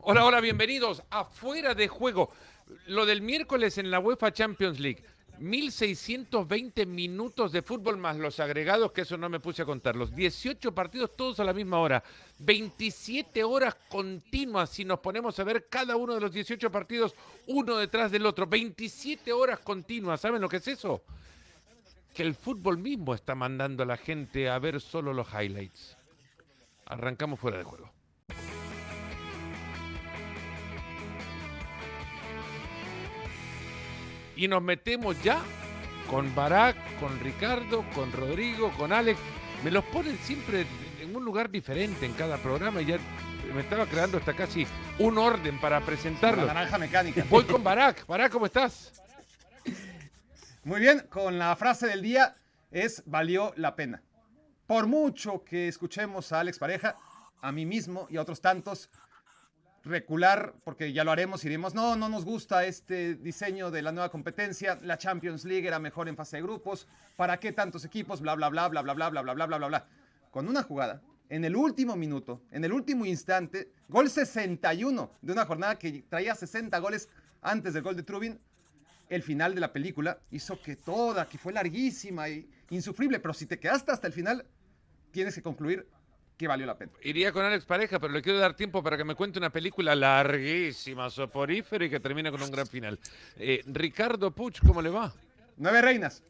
Hola, hola, bienvenidos a Fuera de Juego. Lo del miércoles en la UEFA Champions League. 1620 minutos de fútbol más los agregados, que eso no me puse a contarlos. 18 partidos todos a la misma hora. 27 horas continuas si nos ponemos a ver cada uno de los 18 partidos uno detrás del otro. 27 horas continuas. ¿Saben lo que es eso? Que el fútbol mismo está mandando a la gente a ver solo los highlights. Arrancamos Fuera de Juego. Y nos metemos ya con Barak, con Ricardo, con Rodrigo, con Alex. Me los ponen siempre en un lugar diferente en cada programa y ya me estaba creando hasta casi un orden para presentarlos. La naranja mecánica. Voy con Barak. Barak, ¿cómo estás? Muy bien, con la frase del día es valió la pena. Por mucho que escuchemos a Alex Pareja, a mí mismo y a otros tantos, recular, porque ya lo haremos y diremos, no nos gusta este diseño de la nueva competencia, la Champions League era mejor en fase de grupos, ¿para qué tantos equipos? Bla, bla, bla, bla, bla, bla, bla, bla, bla, bla, bla, bla. Con una jugada, en el último minuto, en el último instante, gol 61 de una jornada que traía 60 goles antes del gol de Trubin, el final de la película hizo que fue larguísima e insufrible, pero si te quedaste hasta el final, tienes que concluir que valió la pena. Iría con Alex Pareja, pero le quiero dar tiempo para que me cuente una película larguísima, soporífera y que termine con un gran final. Ricardo Puch, ¿cómo le va? 9 reinas.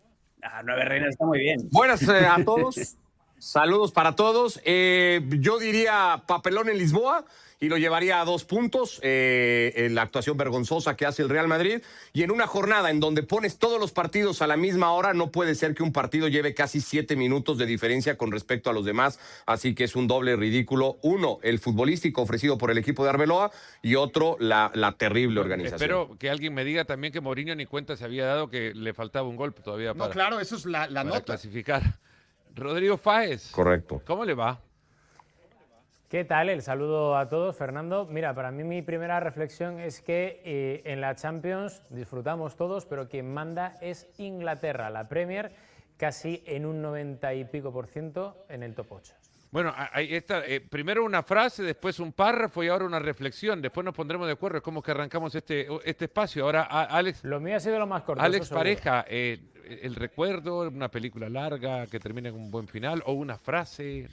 Nueve Reinas está muy bien. Buenas a todos. Saludos para todos. Yo diría papelón en Lisboa y lo llevaría a 2 puntos en la actuación vergonzosa que hace el Real Madrid. Y en una jornada en donde pones todos los partidos a la misma hora, no puede ser que un partido lleve casi 7 minutos de diferencia con respecto a los demás. Así que es un doble ridículo. Uno, el futbolístico ofrecido por el equipo de Arbeloa y otro, la terrible organización. Espero que alguien me diga también que Mourinho ni cuenta se había dado que le faltaba un golpe todavía para, Claro, eso es la para nota. clasificar. Rodrigo Fáez. Correcto. ¿Cómo le va? ¿Qué tal? El saludo a todos, Fernando. Mira, para mí mi primera reflexión es que en la Champions disfrutamos todos, pero quien manda es Inglaterra, la Premier, casi en un 90 y pico % en el top 8. Bueno, ahí está. Primero una frase, después un párrafo y ahora una reflexión. Después nos pondremos de acuerdo cómo que arrancamos este espacio. Ahora, Alex. Lo mío ha sido lo más corto. Alex Pareja, el recuerdo, una película larga que termine con un buen final o una frase.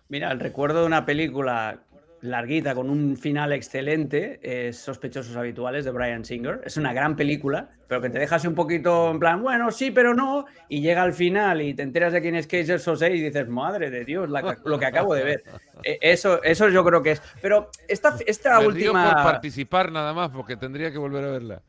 Mira, el recuerdo de una película larguita con un final excelente es Sospechosos Habituales de Bryan Singer. Es una gran película, pero que te deja así un poquito en plan, bueno, sí, pero no, y llega al final y te enteras de quién es Kaiser Sose y dices, madre de Dios, lo que acabo de ver. Eso yo creo que es. Pero esta Me río última... por participar nada más, porque tendría que volver a verla.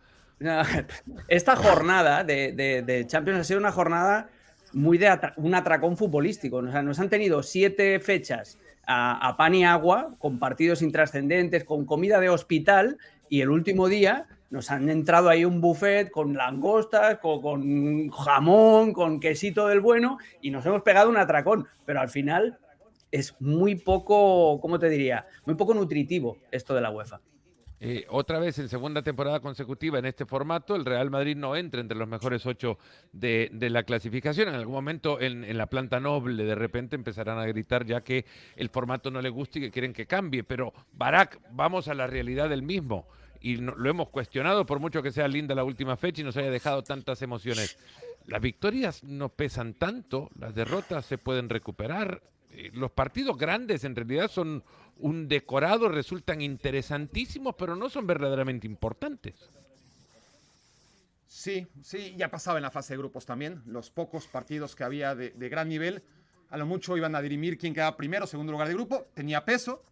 Esta jornada de Champions ha sido una jornada muy de un atracón futbolístico. O sea, nos han tenido 7 fechas a pan y agua, con partidos intrascendentes, con comida de hospital, y el último día nos han entrado ahí un buffet con langostas, con jamón, con quesito del bueno, y nos hemos pegado un atracón. Pero al final es muy poco, ¿cómo te diría? Muy poco nutritivo esto de la UEFA. Otra vez en segunda temporada consecutiva en este formato, el Real Madrid no entra entre los mejores 8 de la clasificación. En algún momento en la planta noble de repente empezarán a gritar ya que el formato no le gusta y que quieren que cambie. Pero Barak, vamos a la realidad del mismo. Y lo hemos cuestionado por mucho que sea linda la última fecha y nos haya dejado tantas emociones. Las victorias no pesan tanto, las derrotas se pueden recuperar. Los partidos grandes en realidad son un decorado, resultan interesantísimos, pero no son verdaderamente importantes. Sí, ya pasaba en la fase de grupos también. Los pocos partidos que había de gran nivel, a lo mucho iban a dirimir quién quedaba primero, segundo lugar de grupo. Tenía peso,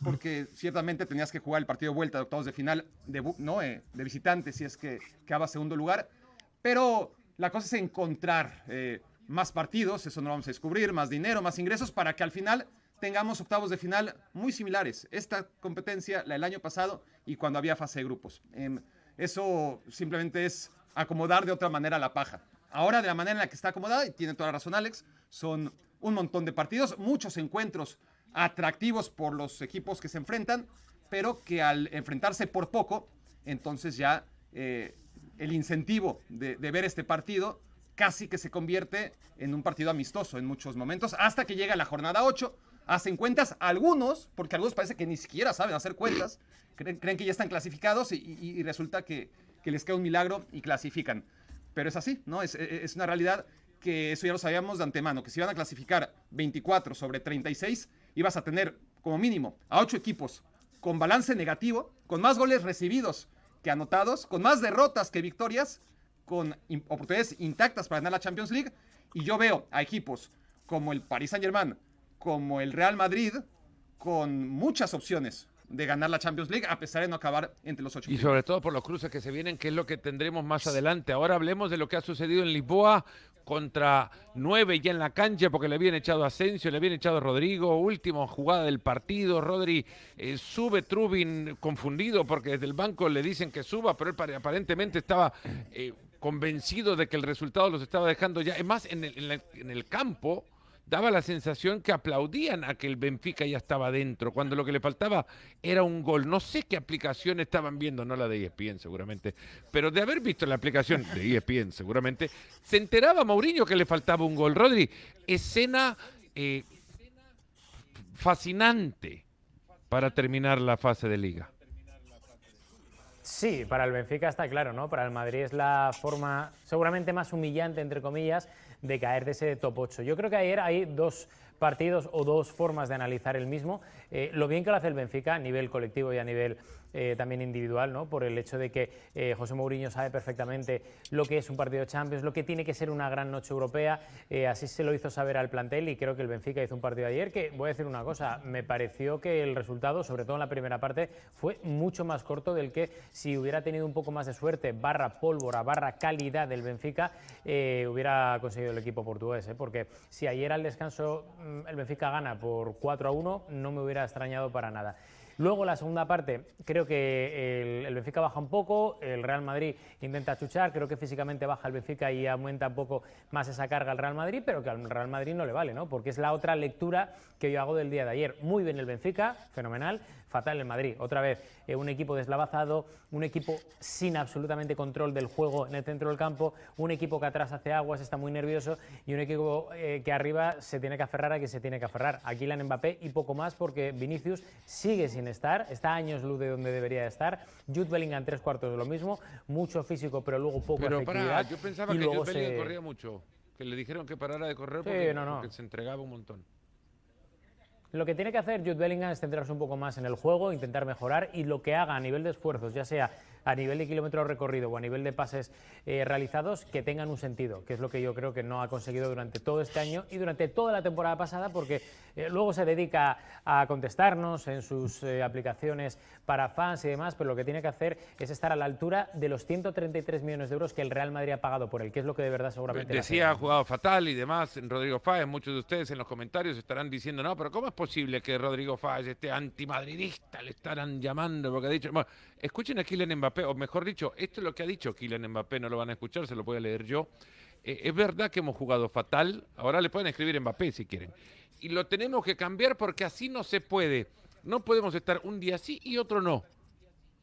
porque ciertamente tenías que jugar el partido de vuelta de octavos de final de visitante, si es que quedaba segundo lugar. Pero la cosa es encontrar más partidos, eso no lo vamos a descubrir, más dinero, más ingresos, para que al final tengamos octavos de final muy similares. Esta competencia, la del año pasado y cuando había fase de grupos. Eso simplemente es acomodar de otra manera la paja. Ahora, de la manera en la que está acomodada, y tiene toda la razón Alex, son un montón de partidos, muchos encuentros atractivos por los equipos que se enfrentan, pero que al enfrentarse por poco, entonces ya el incentivo de ver este partido casi que se convierte en un partido amistoso en muchos momentos, hasta que llega la jornada 8, hacen cuentas, algunos, porque algunos parece que ni siquiera saben hacer cuentas, creen que ya están clasificados y resulta que les queda un milagro y clasifican. Pero es así, ¿no? Es una realidad que eso ya lo sabíamos de antemano, que si iban a clasificar 24 sobre 36, ibas a tener como mínimo a 8 equipos con balance negativo, con más goles recibidos que anotados, con más derrotas que victorias, con oportunidades intactas para ganar la Champions League. Y yo veo a equipos como el Paris Saint-Germain, como el Real Madrid, con muchas opciones de ganar la Champions League, a pesar de no acabar entre los 8 Y sobre todo por los cruces que se vienen, que es lo que tendremos más adelante. Ahora hablemos de lo que ha sucedido en Lisboa contra 9 ya en la cancha, porque le habían echado a Asensio, le habían echado a Rodrigo, última jugada del partido, Rodri sube, Trubin confundido porque desde el banco le dicen que suba, pero él aparentemente estaba convencido de que el resultado los estaba dejando ya. Es más, en el campo daba la sensación que aplaudían a que el Benfica ya estaba dentro, cuando lo que le faltaba era un gol. No sé qué aplicación estaban viendo, no la de ESPN seguramente, pero de haber visto la aplicación de ESPN seguramente, se enteraba Mourinho que le faltaba un gol. Rodri, escena fascinante para terminar la fase de Liga. Sí, para el Benfica está claro, ¿no? Para el Madrid es la forma seguramente más humillante, entre comillas, de caer de ese top 8. Yo creo que ayer hay dos partidos o dos formas de analizar el mismo. Lo bien que lo hace el Benfica a nivel colectivo y a nivel también individual, ¿no? Por el hecho de que José Mourinho sabe perfectamente lo que es un partido de Champions, lo que tiene que ser una gran noche europea. Así se lo hizo saber al plantel y creo que el Benfica hizo un partido ayer que, voy a decir una cosa, me pareció que el resultado, sobre todo en la primera parte, fue mucho más corto del que si hubiera tenido un poco más de suerte, barra pólvora, barra calidad del Benfica, hubiera conseguido el equipo portugués, porque si ayer al descanso el Benfica gana por 4-1, no me hubiera extrañado para nada. Luego la segunda parte, creo que el Benfica baja un poco, el Real Madrid intenta chuchar, creo que físicamente baja el Benfica y aumenta un poco más esa carga al Real Madrid, pero que al Real Madrid no le vale, ¿no? Porque es la otra lectura que yo hago del día de ayer. Muy bien el Benfica, fenomenal, fatal el Madrid. Otra vez, un equipo deslavazado, un equipo sin absolutamente control del juego en el centro del campo, un equipo que atrás hace aguas, está muy nervioso, y un equipo que arriba se tiene que aferrar a quien se tiene que aferrar. A Kylian Mbappé y poco más, porque Vinicius sigue sin estar, está a años luz de donde debería estar. Jude Bellingham 3/4 de lo mismo, mucho físico pero luego poco efectividad. Yo pensaba que Jude Bellingham corría mucho, que le dijeron que parara de correr porque se entregaba un montón. Lo que tiene que hacer Jude Bellingham es centrarse un poco más en el juego, intentar mejorar, y lo que haga a nivel de esfuerzos, ya sea a nivel de kilómetros recorrido o a nivel de pases realizados, que tengan un sentido, que es lo que yo creo que no ha conseguido durante todo este año y durante toda la temporada pasada, porque luego se dedica a contestarnos en sus aplicaciones para fans y demás, pero lo que tiene que hacer es estar a la altura de los 133 millones de euros que el Real Madrid ha pagado por él, que es lo que de verdad seguramente... Decía, ha jugado fatal y demás, Rodrigo Fáez, muchos de ustedes en los comentarios estarán diciendo, no, pero ¿cómo es posible que Rodrigo Fáez esté antimadridista? Le estarán llamando porque ha dicho... Bueno, escuchen a Kylian Mbappé, o mejor dicho, esto es lo que ha dicho Kylian Mbappé, no lo van a escuchar, se lo voy a leer yo. Es verdad que hemos jugado fatal, ahora le pueden escribir Mbappé si quieren. Y lo tenemos que cambiar porque así no se puede. No podemos estar un día sí y otro no.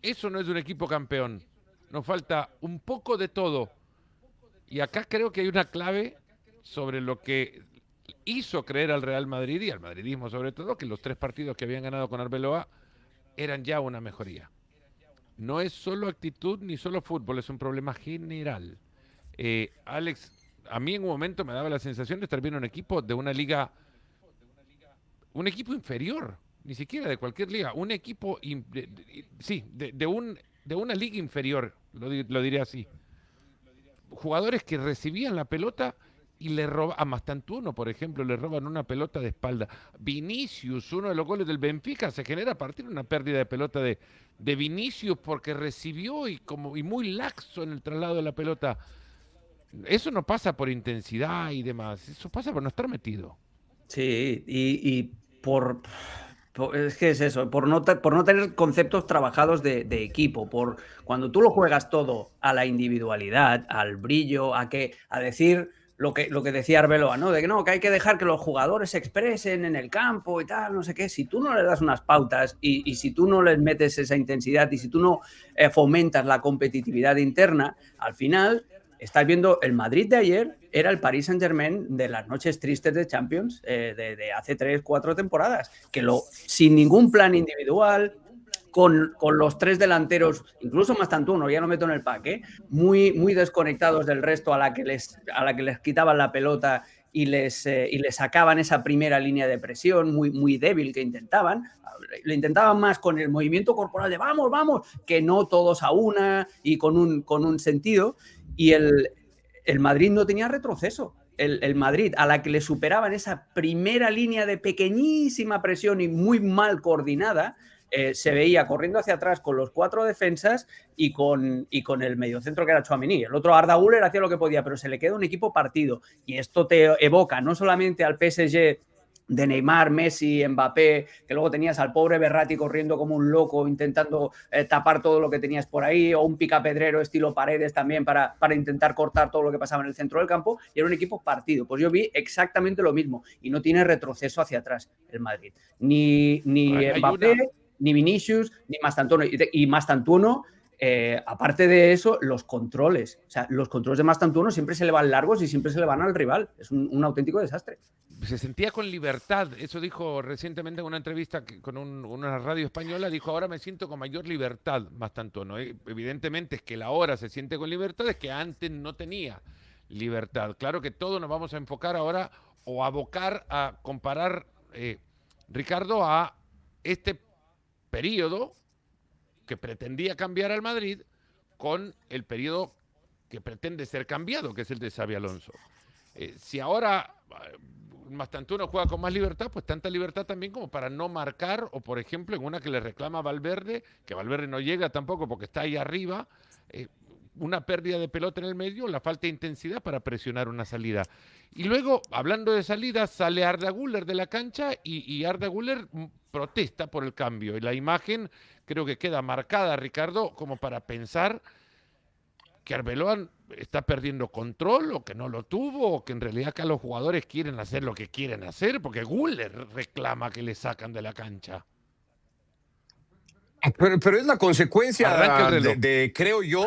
Eso no es un equipo campeón. Nos falta un poco de todo. Y acá creo que hay una clave sobre lo que hizo creer al Real Madrid y al madridismo sobre todo, que los 3 partidos que habían ganado con Arbeloa eran ya una mejoría. No es solo actitud ni solo fútbol, es un problema general. Alex, a mí en un momento me daba la sensación de estar viendo un equipo de una liga, un equipo inferior, ni siquiera de cualquier liga, un equipo, de una liga inferior, lo diré así. Jugadores que recibían la pelota y le roban, a Mastantuono, por ejemplo, le roban una pelota de espalda. Vinicius, uno de los goles del Benfica, se genera a partir de una pérdida de pelota de Vinicius porque recibió y muy laxo en el traslado de la pelota. Eso no pasa por intensidad y demás, eso pasa por no estar metido. Sí, es que es eso, por no tener conceptos trabajados de equipo, por cuando tú lo juegas todo a la individualidad, al brillo, a decir lo que decía Arbeloa, ¿no? De que no, que hay que dejar que los jugadores se expresen en el campo y tal, no sé qué. Si tú no les das unas pautas y si tú no les metes esa intensidad y si tú no fomentas la competitividad interna, al final estás viendo el Madrid de ayer, era el Paris Saint-Germain de las noches tristes de Champions de hace 3-4 temporadas, que sin ningún plan individual, con los 3 delanteros, incluso Mastantuono, ya no meto en el pack, muy, muy desconectados del resto, a la que les quitaban la pelota y les sacaban esa primera línea de presión muy, muy débil que intentaban. Lo intentaban más con el movimiento corporal de vamos, vamos, que no todos a una y con un sentido. Y el Madrid no tenía retroceso. El Madrid, a la que le superaban esa primera línea de pequeñísima presión y muy mal coordinada, se veía corriendo hacia atrás con los 4 defensas y con el mediocentro que era Tchouaméni. El otro, Arda Güler, hacía lo que podía, pero se le queda un equipo partido. Y esto te evoca no solamente al PSG de Neymar, Messi, Mbappé, que luego tenías al pobre Verratti corriendo como un loco intentando tapar todo lo que tenías por ahí, o un picapedrero estilo Paredes también para intentar cortar todo lo que pasaba en el centro del campo, y era un equipo partido. Pues yo vi exactamente lo mismo y no tiene retroceso hacia atrás el Madrid. Ni Mbappé, ni Vinicius, ni Mastantuono. Y Mastantuono, aparte de eso, los controles. O sea, los controles de Mastantuono siempre se le van largos y siempre se le van al rival. Es un auténtico desastre. Se sentía con libertad, eso dijo recientemente en una entrevista con una radio española, dijo, ahora me siento con mayor libertad, Mastantuono. Evidentemente es que la hora se siente con libertad, es que antes no tenía libertad. Claro que todos nos vamos a enfocar ahora o abocar a comparar, Ricardo, a este periodo que pretendía cambiar al Madrid con el periodo que pretende ser cambiado, que es el de Xabi Alonso. Si ahora Mastantuono juega con más libertad, pues tanta libertad también como para no marcar, o por ejemplo en una que le reclama Valverde, que Valverde no llega tampoco porque está ahí arriba, una pérdida de pelota en el medio, la falta de intensidad para presionar una salida. Y luego, hablando de salida, sale Arda Güler de la cancha y Arda Güler protesta por el cambio. Y la imagen creo que queda marcada, Ricardo, como para pensar que Arbeloa está perdiendo control o que no lo tuvo o que en realidad acá los jugadores quieren hacer lo que quieren hacer porque Güler reclama que le sacan de la cancha. Pero es la consecuencia creo yo,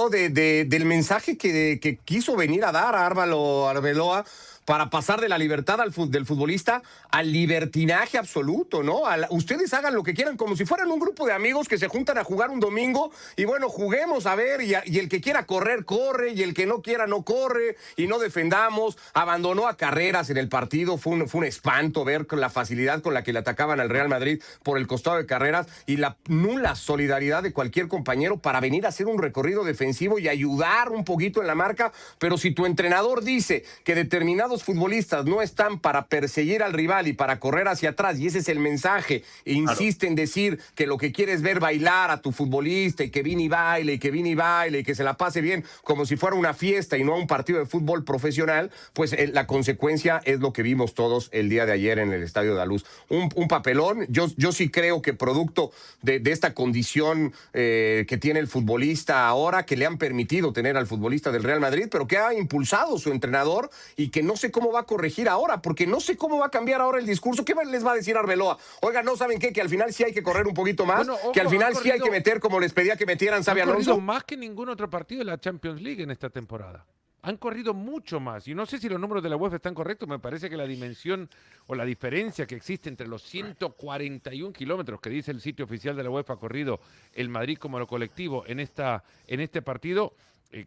del mensaje que quiso venir a dar a Arbeloa para pasar de la libertad del futbolista al libertinaje absoluto, ¿no? Ustedes hagan lo que quieran, como si fueran un grupo de amigos que se juntan a jugar un domingo y bueno, juguemos a ver, y el que quiera correr, corre, y el que no quiera, no corre, y no defendamos. Abandonó a Carreras en el partido, fue un espanto ver la facilidad con la que le atacaban al Real Madrid por el costado de Carreras y la nula solidaridad de cualquier compañero para venir a hacer un recorrido defensivo y ayudar un poquito en la marca. Pero si tu entrenador dice que determinados futbolistas no están para perseguir al rival y para correr hacia atrás, y ese es el mensaje, e insiste en decir que lo que quiere es ver bailar a tu futbolista y que viene y baile, y que viene y baile, y que se la pase bien, como si fuera una fiesta y no un partido de fútbol profesional, pues la consecuencia es lo que vimos todos el día de ayer en el Estadio de la Luz. Un papelón. Yo sí creo que producto de esta condición que tiene el futbolista ahora, que le han permitido tener al futbolista del Real Madrid, pero que ha impulsado su entrenador y que no sé cómo va a corregir ahora, porque no sé cómo va a cambiar ahora el discurso. ¿Qué les va a decir Arbeloa? Oiga, ¿no saben qué? Que al final sí hay que correr un poquito más, bueno, ojo, que al final sí hay que meter como les pedía que metieran Xabi Alonso. Más que ningún otro partido de la Champions League en esta temporada. Han corrido mucho más. Y no sé si los números de la UEFA están correctos. Me parece que la dimensión o la diferencia que existe entre los 141 kilómetros que dice el sitio oficial de la UEFA ha corrido el Madrid como lo colectivo en este partido,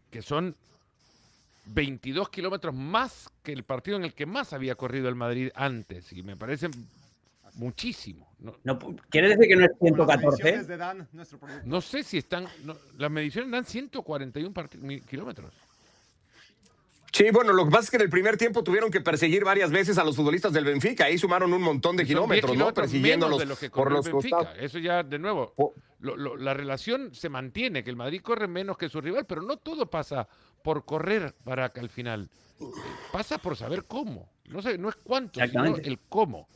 que son 22 kilómetros más que el partido en el que más había corrido el Madrid antes. Y me parece muchísimo. ¿Quiere decir que no es 114? No sé si están... las mediciones dan 141 kilómetros. Sí, bueno, lo que pasa es que en el primer tiempo tuvieron que perseguir varias veces a los futbolistas del Benfica. Ahí sumaron un montón de kilómetros, ¿no? Persiguiéndolos por los costados. Eso ya, de nuevo, la relación se mantiene, que el Madrid corre menos que su rival, pero no todo pasa por correr para que al final. Pasa por saber cómo. No es cuánto, sino el cómo.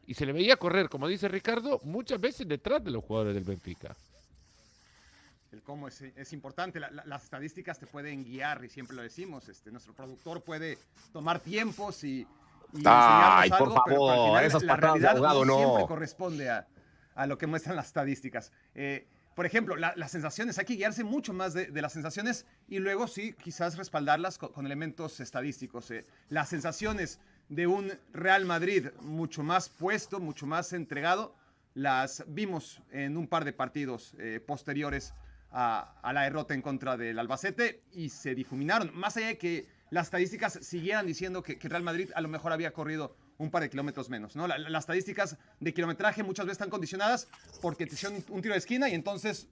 Y se le veía correr, como dice Ricardo, muchas veces detrás de los jugadores del Benfica. El cómo es importante. Las estadísticas te pueden guiar y siempre lo decimos. Nuestro productor puede tomar tiempos y ay, por algo, favor, pero esas la patadas de realidad abogado no siempre corresponde a lo que muestran las estadísticas. por ejemplo, las sensaciones, hay que guiarse mucho más de las sensaciones y luego sí, quizás respaldarlas con elementos estadísticos. Las sensaciones de un Real Madrid mucho más puesto, mucho más entregado, las vimos en un par de partidos posteriores a la derrota en contra del Albacete y se difuminaron. Más allá de que las estadísticas siguieran diciendo que Real Madrid a lo mejor había corrido un par de kilómetros menos, ¿no? Las estadísticas de kilometraje muchas veces están condicionadas porque te hicieron un tiro de esquina y entonces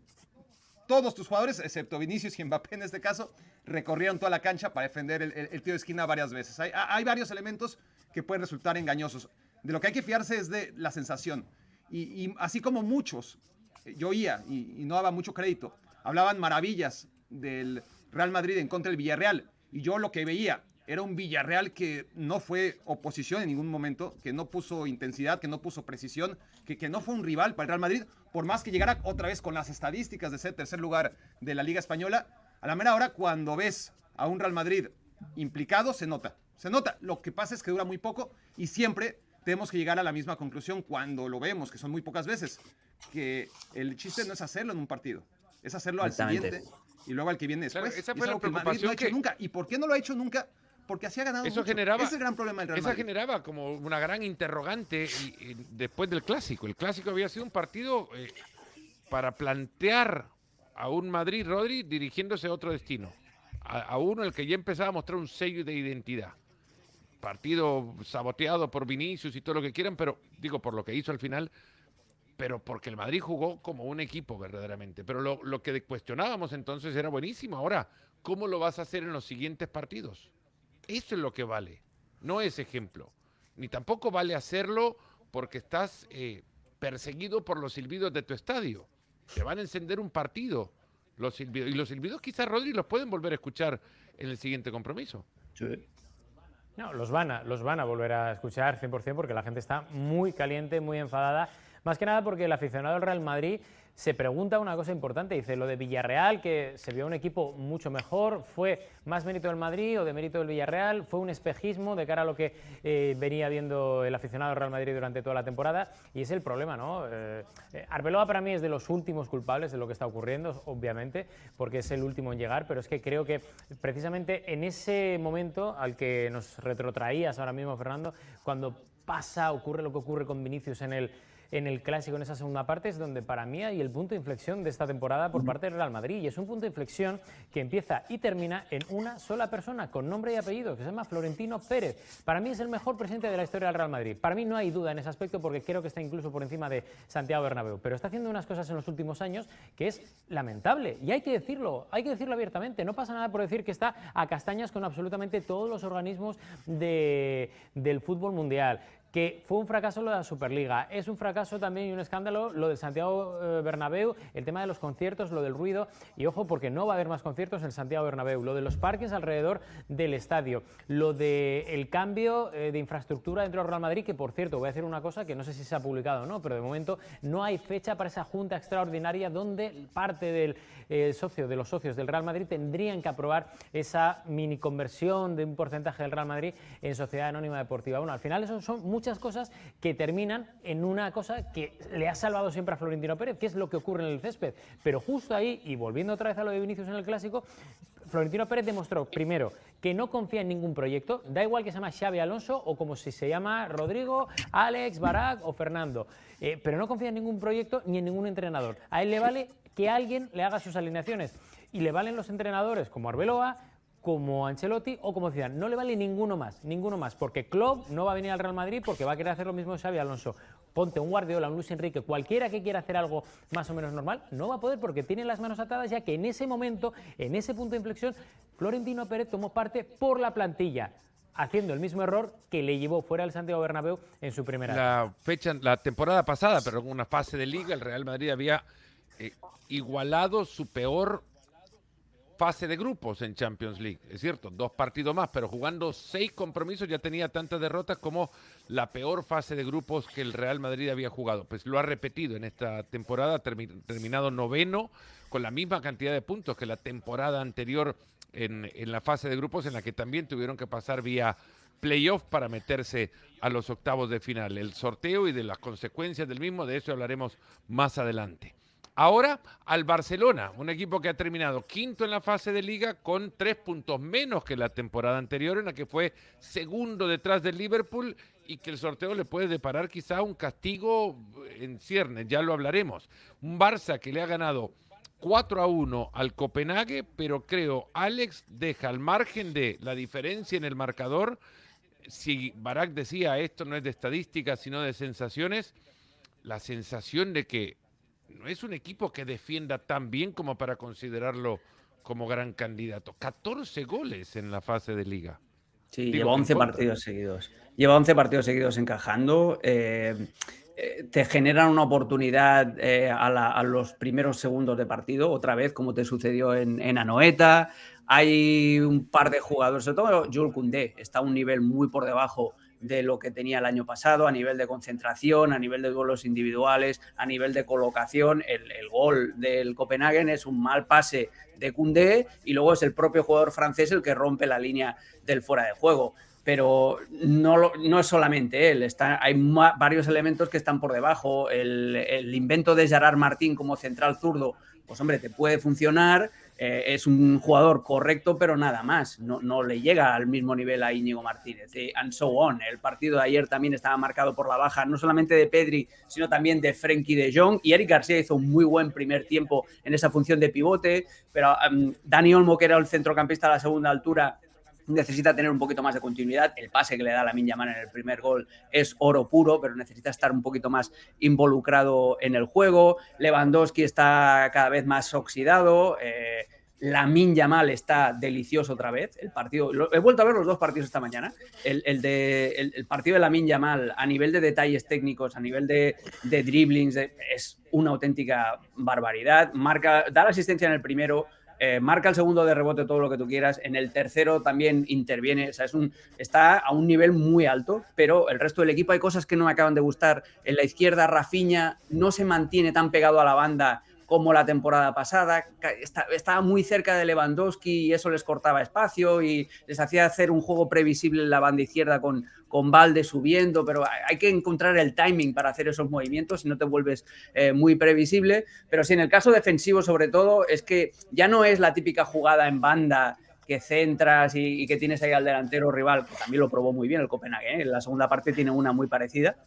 todos tus jugadores, excepto Vinicius y Mbappé en este caso, recorrieron toda la cancha para defender el tiro de esquina varias veces. Hay varios elementos que pueden resultar engañosos. De lo que hay que fiarse es de la sensación. Y así como muchos, yo oía y no daba mucho crédito, hablaban maravillas del Real Madrid en contra del Villarreal. Y yo lo que veía era un Villarreal que no fue oposición en ningún momento, que no puso intensidad, que no puso precisión, que no fue un rival para el Real Madrid, por más que llegara otra vez con las estadísticas de ser tercer lugar de la Liga Española. A la mera hora, cuando ves a un Real Madrid implicado, se nota. Se nota. Lo que pasa es que dura muy poco y siempre tenemos que llegar a la misma conclusión cuando lo vemos, que son muy pocas veces, que el chiste no es hacerlo en un partido, es hacerlo al siguiente y luego al que viene después. Claro, esa Y fue es la algo que el Madrid no ha hecho nunca. ¿Y por qué no lo ha hecho nunca? Porque así ha ganado Eso mucho. generaba, Ese es el gran problema del Real Madrid. generaba como una gran interrogante y después del Clásico. El Clásico había sido un partido para plantear a un Madrid, Rodri, dirigiéndose a otro destino. A uno el que ya empezaba a mostrar un sello de identidad. Partido saboteado por Vinicius y todo lo que quieran, pero digo, por lo que hizo al final, pero porque el Madrid jugó como un equipo verdaderamente. Pero lo que cuestionábamos entonces era buenísimo. Ahora, ¿cómo lo vas a hacer en los siguientes partidos? Eso es lo que vale, no ese ejemplo. Ni tampoco vale hacerlo porque estás perseguido por los silbidos de tu estadio. Te van a encender un partido, los silbidos. Y los silbidos quizás, Rodri, los pueden volver a escuchar en el siguiente compromiso. Sí. No, los van a volver a escuchar 100% porque la gente está muy caliente, muy enfadada. Más que nada porque el aficionado del Real Madrid se pregunta una cosa importante. Dice, lo de Villarreal, que se vio un equipo mucho mejor, ¿fue más mérito del Madrid o de mérito del Villarreal? ¿Fue un espejismo de cara a lo que venía viendo el aficionado del Real Madrid durante toda la temporada? Y es el problema, ¿no? Arbeloa para mí es de los últimos culpables de lo que está ocurriendo, obviamente, porque es el último en llegar, pero es que creo que precisamente en ese momento al que nos retrotraías ahora mismo, Fernando, cuando ocurre lo que ocurre con Vinicius en el Clásico, en esa segunda parte, es donde para mí hay el punto de inflexión de esta temporada por parte del Real Madrid. Y es un punto de inflexión que empieza y termina en una sola persona, con nombre y apellido, que se llama Florentino Pérez. Para mí es el mejor presidente de la historia del Real Madrid. Para mí no hay duda en ese aspecto, porque creo que está incluso por encima de Santiago Bernabéu. Pero está haciendo unas cosas en los últimos años que es lamentable. Y hay que decirlo abiertamente. No pasa nada por decir que está a castañas con absolutamente todos los organismos del fútbol mundial. Que fue un fracaso lo de la Superliga, es un fracaso también y un escándalo lo del Santiago Bernabéu, el tema de los conciertos, lo del ruido, y ojo porque no va a haber más conciertos en Santiago Bernabéu, lo de los parques alrededor del estadio, lo del cambio de infraestructura dentro del Real Madrid, que por cierto voy a decir una cosa que no sé si se ha publicado o no, pero de momento no hay fecha para esa junta extraordinaria donde parte de los socios del Real Madrid tendrían que aprobar esa mini conversión de un porcentaje del Real Madrid en sociedad anónima deportiva. Bueno, al final eso son muchas cosas que terminan en una cosa que le ha salvado siempre a Florentino Pérez, que es lo que ocurre en el césped. Pero justo ahí, y volviendo otra vez a lo de Vinicius en el Clásico, Florentino Pérez demostró, primero, que no confía en ningún proyecto, da igual que se llama Xavi Alonso o como si se llama Rodrigo, Alex, Barak o Fernando, pero no confía en ningún proyecto ni en ningún entrenador. A él le vale que alguien le haga sus alineaciones y le valen los entrenadores como Arbeloa, como Ancelotti o como Zidane. No le vale ninguno más, porque Klopp no va a venir al Real Madrid porque va a querer hacer lo mismo que Xavi Alonso. Ponte un Guardiola, un Luis Enrique, cualquiera que quiera hacer algo más o menos normal, no va a poder porque tiene las manos atadas, ya que en ese momento, en ese punto de inflexión, Florentino Pérez tomó parte por la plantilla, haciendo el mismo error que le llevó fuera del Santiago Bernabéu en su primera la temporada pasada, pero en una fase de Liga, el Real Madrid había igualado su peor fase de grupos en Champions League. Es cierto, 2 partidos más, pero jugando 6 compromisos ya tenía tantas derrotas como la peor fase de grupos que el Real Madrid había jugado. Pues lo ha repetido en esta temporada, terminado 9º, con la misma cantidad de puntos que la temporada anterior en la fase de grupos, en la que también tuvieron que pasar vía playoff para meterse a los octavos de final. El sorteo y de las consecuencias del mismo, de eso hablaremos más adelante. Ahora al Barcelona, un equipo que ha terminado quinto en la fase de liga con 3 puntos menos que la temporada anterior, en la que fue segundo detrás del Liverpool y que el sorteo le puede deparar quizá un castigo en ciernes, ya lo hablaremos. Un Barça que le ha ganado 4-1 al Copenhague, pero creo, Alex, deja al margen de la diferencia en el marcador. Si Barak decía esto no es de estadísticas, sino de sensaciones, la sensación de que no es un equipo que defienda tan bien como para considerarlo como gran candidato. 14 goles en la fase de liga. Sí, lleva 11 partidos seguidos. Lleva 11 partidos seguidos encajando. Te generan una oportunidad a los primeros segundos de partido, otra vez, como te sucedió en Anoeta. Hay un par de jugadores, sobre todo Jules Koundé, está a un nivel muy por debajo de lo que tenía el año pasado, a nivel de concentración, a nivel de duelos individuales, a nivel de colocación. El gol del Copenhagen es un mal pase de Koundé y luego es el propio jugador francés el que rompe la línea del fuera de juego. Pero no es solamente él, hay varios elementos que están por debajo. El invento de Gerard Martín como central zurdo, pues hombre, te puede funcionar, es un jugador correcto, pero nada más, no le llega al mismo nivel a Íñigo Martínez, and so on. El partido de ayer también estaba marcado por la baja, no solamente de Pedri, sino también de Frenkie de Jong, y Eric García hizo un muy buen primer tiempo en esa función de pivote, pero Dani Olmo, que era el centrocampista a la segunda altura, necesita tener un poquito más de continuidad. El pase que le da Lamine Yamal en el primer gol es oro puro, pero necesita estar un poquito más involucrado en el juego. Lewandowski está cada vez más oxidado. Lamine Yamal está delicioso otra vez. El partido, he vuelto a ver los dos partidos esta mañana. El partido de Lamine Yamal a nivel de detalles técnicos, a nivel de dribblings, es una auténtica barbaridad. Da la asistencia en el primero, marca el segundo de rebote, todo lo que tú quieras. En el tercero también interviene. O sea, está a un nivel muy alto, pero el resto del equipo hay cosas que no me acaban de gustar. En la izquierda, Rafinha no se mantiene tan pegado a la banda como la temporada pasada. Estaba muy cerca de Lewandowski y eso les cortaba espacio y les hacía hacer un juego previsible en la banda izquierda con Valde subiendo, pero hay que encontrar el timing para hacer esos movimientos, si no te vuelves muy previsible. Pero sí, en el caso defensivo, sobre todo, es que ya no es la típica jugada en banda que centras y que tienes ahí al delantero rival, que también lo probó muy bien el Copenhague, ¿eh? En la segunda parte tiene una muy parecida,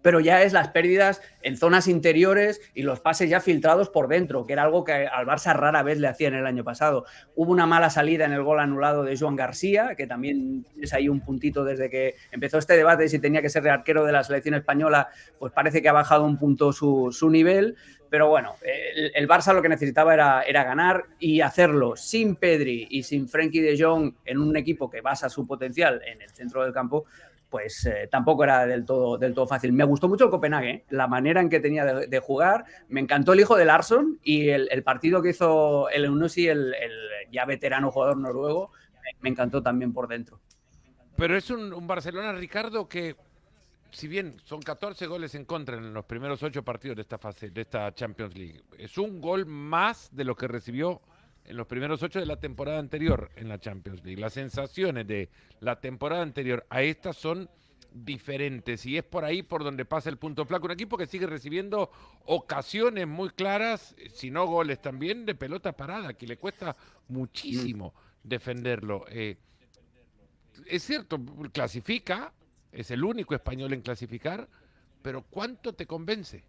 pero ya es las pérdidas en zonas interiores y los pases ya filtrados por dentro, que era algo que al Barça rara vez le hacían el año pasado. Hubo una mala salida en el gol anulado de Joan García, que también es ahí un puntito desde que empezó este debate de si tenía que ser el arquero de la selección española, pues parece que ha bajado un punto su nivel. Pero bueno, el Barça lo que necesitaba era ganar y hacerlo sin Pedri y sin Frenkie de Jong en un equipo que basa su potencial en el centro del campo, pues tampoco era del todo fácil. Me gustó mucho el Copenhague, la manera en que tenía de jugar. Me encantó el hijo de Larsson y el partido que hizo el Eunusi, el ya veterano jugador noruego, me encantó también por dentro. Pero es un Barcelona, Ricardo, que si bien son 14 goles en contra en los primeros 8 partidos de esta fase, de esta Champions League, es un gol más de lo que recibió en los primeros 8 de la temporada anterior en la Champions League. Las sensaciones de la temporada anterior a esta son diferentes y es por ahí por donde pasa el punto flaco. Un equipo que sigue recibiendo ocasiones muy claras, si no goles también, de pelota parada, que le cuesta muchísimo defenderlo. Es cierto, clasifica, es el único español en clasificar, pero ¿cuánto te convence?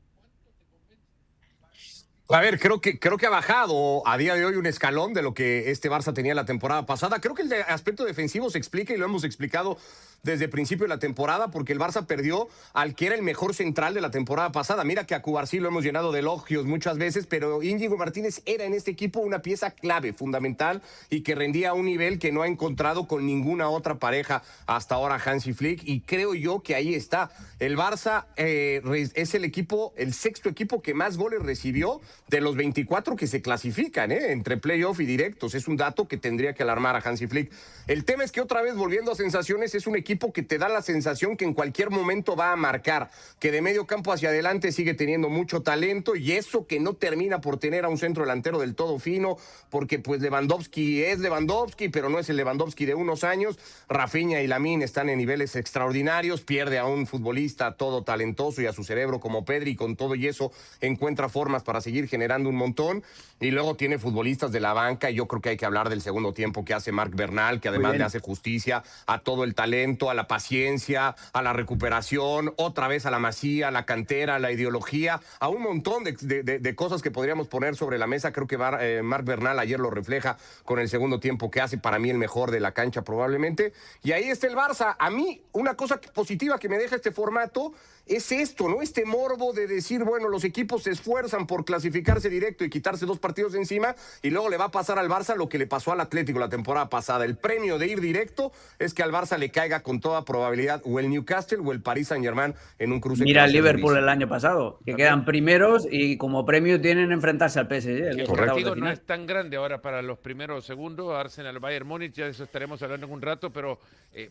A ver, creo que ha bajado a día de hoy un escalón de lo que este Barça tenía la temporada pasada. Creo que el aspecto defensivo se explica y lo hemos explicado desde el principio de la temporada, porque el Barça perdió al que era el mejor central de la temporada pasada. Mira que a Cubarsí lo hemos llenado de elogios muchas veces, pero Íñigo Martínez era en este equipo una pieza clave, fundamental, y que rendía a un nivel que no ha encontrado con ninguna otra pareja hasta ahora Hansi Flick, y creo yo que ahí está. El Barça es el equipo, el sexto equipo que más goles recibió de los 24 que se clasifican, entre playoff y directos. Es un dato que tendría que alarmar a Hansi Flick. El tema es que otra vez, volviendo a sensaciones, es un equipo que te da la sensación que en cualquier momento va a marcar, que de medio campo hacia adelante sigue teniendo mucho talento, y eso que no termina por tener a un centro delantero del todo fino, porque pues Lewandowski es Lewandowski, pero no es el Lewandowski de unos años. Rafinha y Lamine están en niveles extraordinarios, pierde a un futbolista todo talentoso y a su cerebro como Pedri, y con todo y eso encuentra formas para seguir generando un montón. Y luego tiene futbolistas de la banca, y yo creo que hay que hablar del segundo tiempo que hace Marc Bernal, que además le hace justicia a todo el talento, a la paciencia, a la recuperación, otra vez a la Masía, a la cantera, a la ideología, a un montón de cosas que podríamos poner sobre la mesa. Creo que Marc Bernal ayer lo refleja con el segundo tiempo que hace, para mí el mejor de la cancha probablemente. Y ahí está el Barça. A mí, una cosa positiva que me deja este formato es esto, ¿no? Este morbo de decir, bueno, los equipos se esfuerzan por clasificarse directo y quitarse 2 partidos de encima, y luego le va a pasar al Barça lo que le pasó al Atlético la temporada pasada. El premio de ir directo es que al Barça le caiga con toda probabilidad o el Newcastle o el Paris Saint-Germain en un cruce. Mira el Liverpool el año pasado, que quedan primeros y como premio tienen enfrentarse al PSG. El partido no es tan grande ahora para los primeros o segundos. Arsenal, Bayern Múnich, ya de eso estaremos hablando en un rato, pero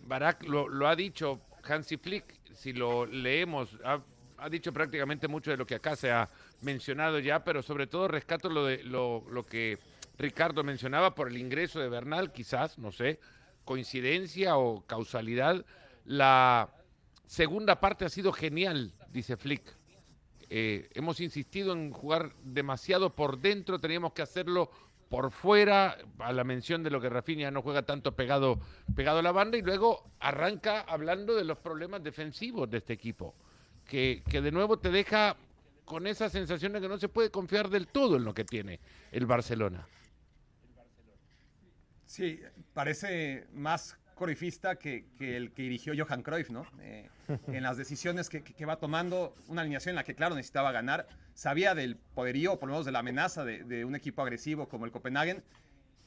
Barak lo ha dicho, Hansi Flick, si lo leemos, ha dicho prácticamente mucho de lo que acá se ha mencionado ya, pero sobre todo rescato lo que Ricardo mencionaba por el ingreso de Bernal, quizás, no sé, coincidencia o causalidad. La segunda parte ha sido genial, dice Flick. Hemos insistido en jugar demasiado por dentro, teníamos que hacerlo por fuera, a la mención de lo que Rafinha no juega tanto pegado a la banda, y luego arranca hablando de los problemas defensivos de este equipo, que de nuevo te deja con esa sensación de que no se puede confiar del todo en lo que tiene el Barcelona. Sí, parece más corifista que el que dirigió Johan Cruyff, ¿no? En las decisiones que va tomando, una alineación en la que, claro, necesitaba ganar, sabía del poderío, por lo menos de la amenaza de un equipo agresivo como el Copenhagen.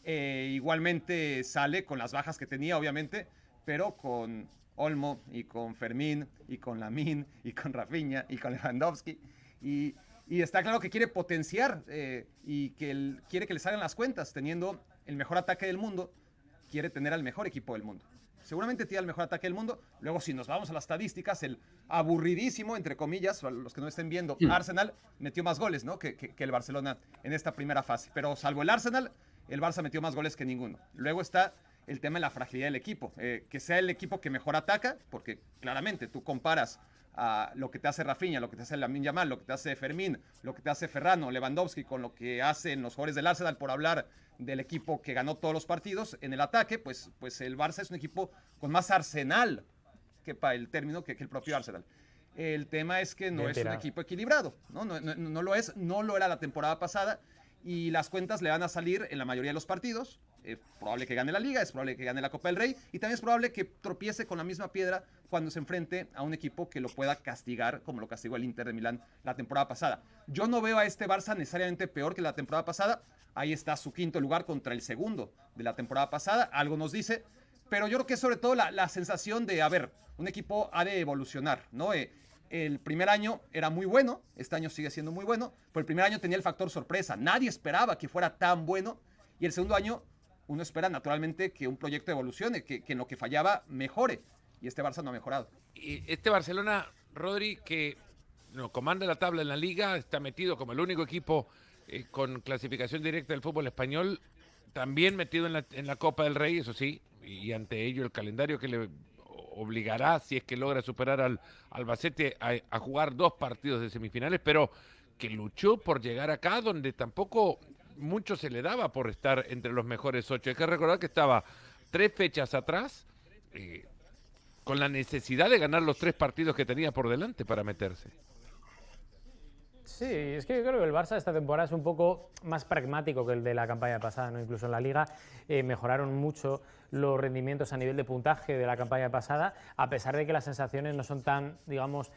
Igualmente sale con las bajas que tenía, obviamente, pero con Olmo y con Fermín y con Lamine y con Rafinha y con Lewandowski. Y está claro que quiere potenciar y que quiere que le salgan las cuentas, teniendo el mejor ataque del mundo. Quiere tener al mejor equipo del mundo. Seguramente tiene el mejor ataque del mundo. Luego, si nos vamos a las estadísticas, el aburridísimo, entre comillas, los que no estén viendo, Arsenal metió más goles, ¿no? que el Barcelona en esta primera fase. Pero salvo el Arsenal, el Barça metió más goles que ninguno. Luego está el tema de la fragilidad del equipo. Que sea el equipo que mejor ataca, porque claramente tú comparas a lo que te hace Rafinha, lo que te hace Lamine Yamal, lo que te hace Fermín, lo que te hace Ferran, Lewandowski, con lo que hacen los jugadores del Arsenal, por hablar del equipo que ganó todos los partidos. En el ataque, pues el Barça es un equipo con más arsenal, que para el término, que el propio Arsenal. El tema es que no es un equipo equilibrado, ¿no? No lo es, no lo era la temporada pasada, y las cuentas le van a salir en la mayoría de los partidos. Es probable que gane la Liga, es probable que gane la Copa del Rey, y también es probable que tropiece con la misma piedra cuando se enfrente a un equipo que lo pueda castigar, como lo castigó el Inter de Milán la temporada pasada. Yo no veo a este Barça necesariamente peor que la temporada pasada. Ahí está su quinto lugar contra el segundo de la temporada pasada, algo nos dice, pero yo creo que es sobre todo la sensación de, a ver, un equipo ha de evolucionar, ¿no? El primer año era muy bueno, este año sigue siendo muy bueno, pero el primer año tenía el factor sorpresa, nadie esperaba que fuera tan bueno, y el segundo año uno espera naturalmente que un proyecto evolucione, que en lo que fallaba mejore, y este Barça no ha mejorado. Y este Barcelona, Rodri, que comanda la tabla en la Liga, está metido como el único equipo con clasificación directa del fútbol español, también metido en la Copa del Rey, eso sí, y ante ello el calendario que le obligará, si es que logra superar al Albacete, a jugar 2 partidos de semifinales, pero que luchó por llegar acá, donde tampoco mucho se le daba por estar entre los mejores 8. Hay que recordar que estaba 3 fechas atrás, con la necesidad de ganar los 3 partidos que tenía por delante para meterse. Sí, es que yo creo que el Barça esta temporada es un poco más pragmático que el de la campaña pasada, ¿no? Incluso en la Liga mejoraron mucho los rendimientos a nivel de puntaje de la campaña pasada, a pesar de que las sensaciones no son tan, digamos,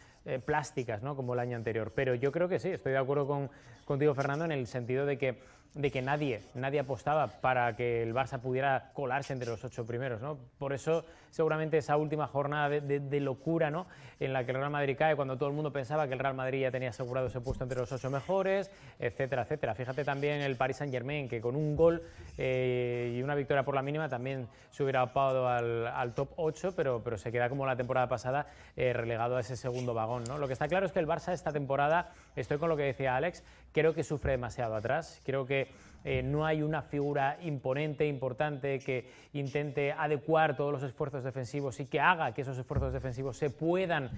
plásticas, ¿no? Como el año anterior. Pero yo creo que sí, estoy de acuerdo contigo, Fernando, en el sentido de que nadie apostaba para que el Barça pudiera colarse entre los 8 primeros, ¿no? Por eso seguramente esa última jornada de locura, ¿no? En la que el Real Madrid cae, cuando todo el mundo pensaba que el Real Madrid ya tenía asegurado ese puesto entre los 8 mejores, etcétera, etcétera. Fíjate también el Paris Saint-Germain, que con un gol y una victoria por la mínima también se hubiera apado al top 8, pero se queda como la temporada pasada relegado a ese segundo vagón, ¿no? Lo que está claro es que el Barça esta temporada estoy con lo que decía Alex, creo que sufre demasiado atrás, creo que no hay una figura imponente, importante, que intente adecuar todos los esfuerzos defensivos y que haga que esos esfuerzos defensivos se puedan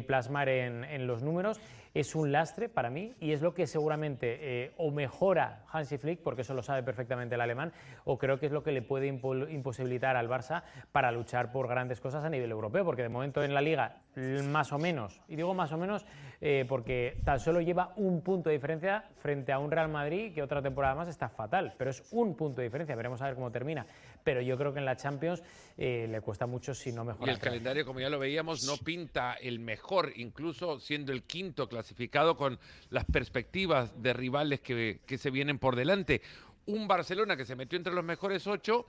plasmar en los números. Es un lastre para mí y es lo que seguramente o mejora Hansi Flick, porque eso lo sabe perfectamente el alemán, o creo que es lo que le puede imposibilitar al Barça para luchar por grandes cosas a nivel europeo, porque de momento en la Liga más o menos, y digo más o menos porque tan solo lleva un punto de diferencia frente a un Real Madrid que otra temporada más está fatal, pero es un punto de diferencia, veremos a ver cómo termina. Pero yo creo que en la Champions le cuesta mucho, si no mejorar. Y el calendario, como ya lo veíamos, no pinta el mejor, incluso siendo el quinto clasificado con las perspectivas de rivales que se vienen por delante. Un Barcelona que se metió entre los mejores 8,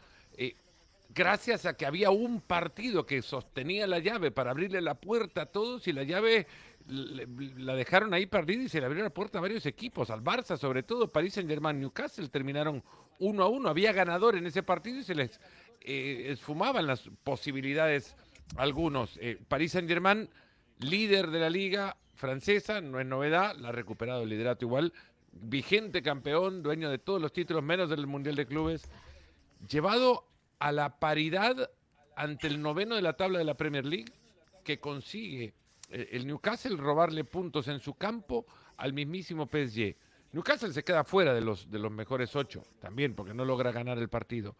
gracias a que había un partido que sostenía la llave para abrirle la puerta a todos, y la llave la dejaron ahí perdida y se le abrió la puerta a varios equipos, al Barça sobre todo. París Saint-Germain, Newcastle terminaron 1-1, había ganador en ese partido y se les esfumaban las posibilidades a algunos. París Saint-Germain, líder de la liga francesa, no es novedad, la ha recuperado el liderato igual, vigente campeón, dueño de todos los títulos menos del Mundial de Clubes, llevado a la paridad ante el noveno de la tabla de la Premier League, que consigue el Newcastle robarle puntos en su campo al mismísimo PSG. Newcastle se queda fuera de los mejores 8 también, porque no logra ganar el partido.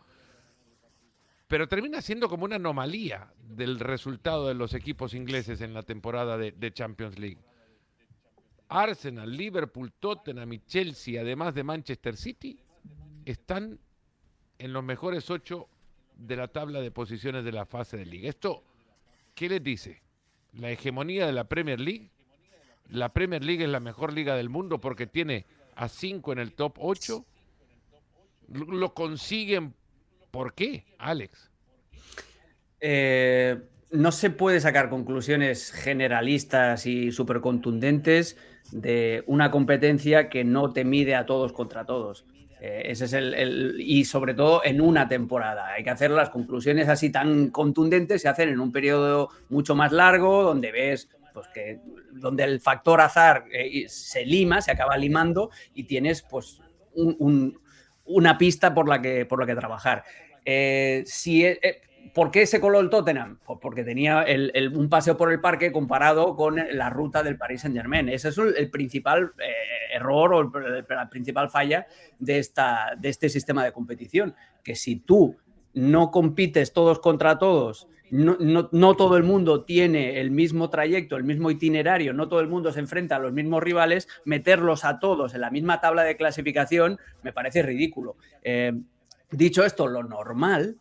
Pero termina siendo como una anomalía del resultado de los equipos ingleses en la temporada de Champions League. Arsenal, Liverpool, Tottenham y Chelsea, además de Manchester City, están en los mejores 8 de la tabla de posiciones de la fase de liga. ¿Esto qué les dice? La hegemonía de la Premier League. La Premier League es la mejor liga del mundo porque tiene a 5 en el top 8. ¿Lo consiguen? ¿Por qué, Alex? No se puede sacar conclusiones generalistas y súper contundentes de una competencia que no te mide a todos contra todos. Ese es y sobre todo en una temporada. Hay que hacer las conclusiones así tan contundentes, se hacen en un periodo mucho más largo, donde ves pues donde el factor azar se acaba limando y tienes pues una pista por la que trabajar. ¿Por qué se coló el Tottenham? Pues porque tenía un paseo por el parque comparado con la ruta del Paris Saint-Germain. Ese es el principal error o la principal falla de este sistema de competición. Que si tú no compites todos contra todos, no todo el mundo tiene el mismo trayecto, el mismo itinerario, no todo el mundo se enfrenta a los mismos rivales, meterlos a todos en la misma tabla de clasificación me parece ridículo. Dicho esto, lo normal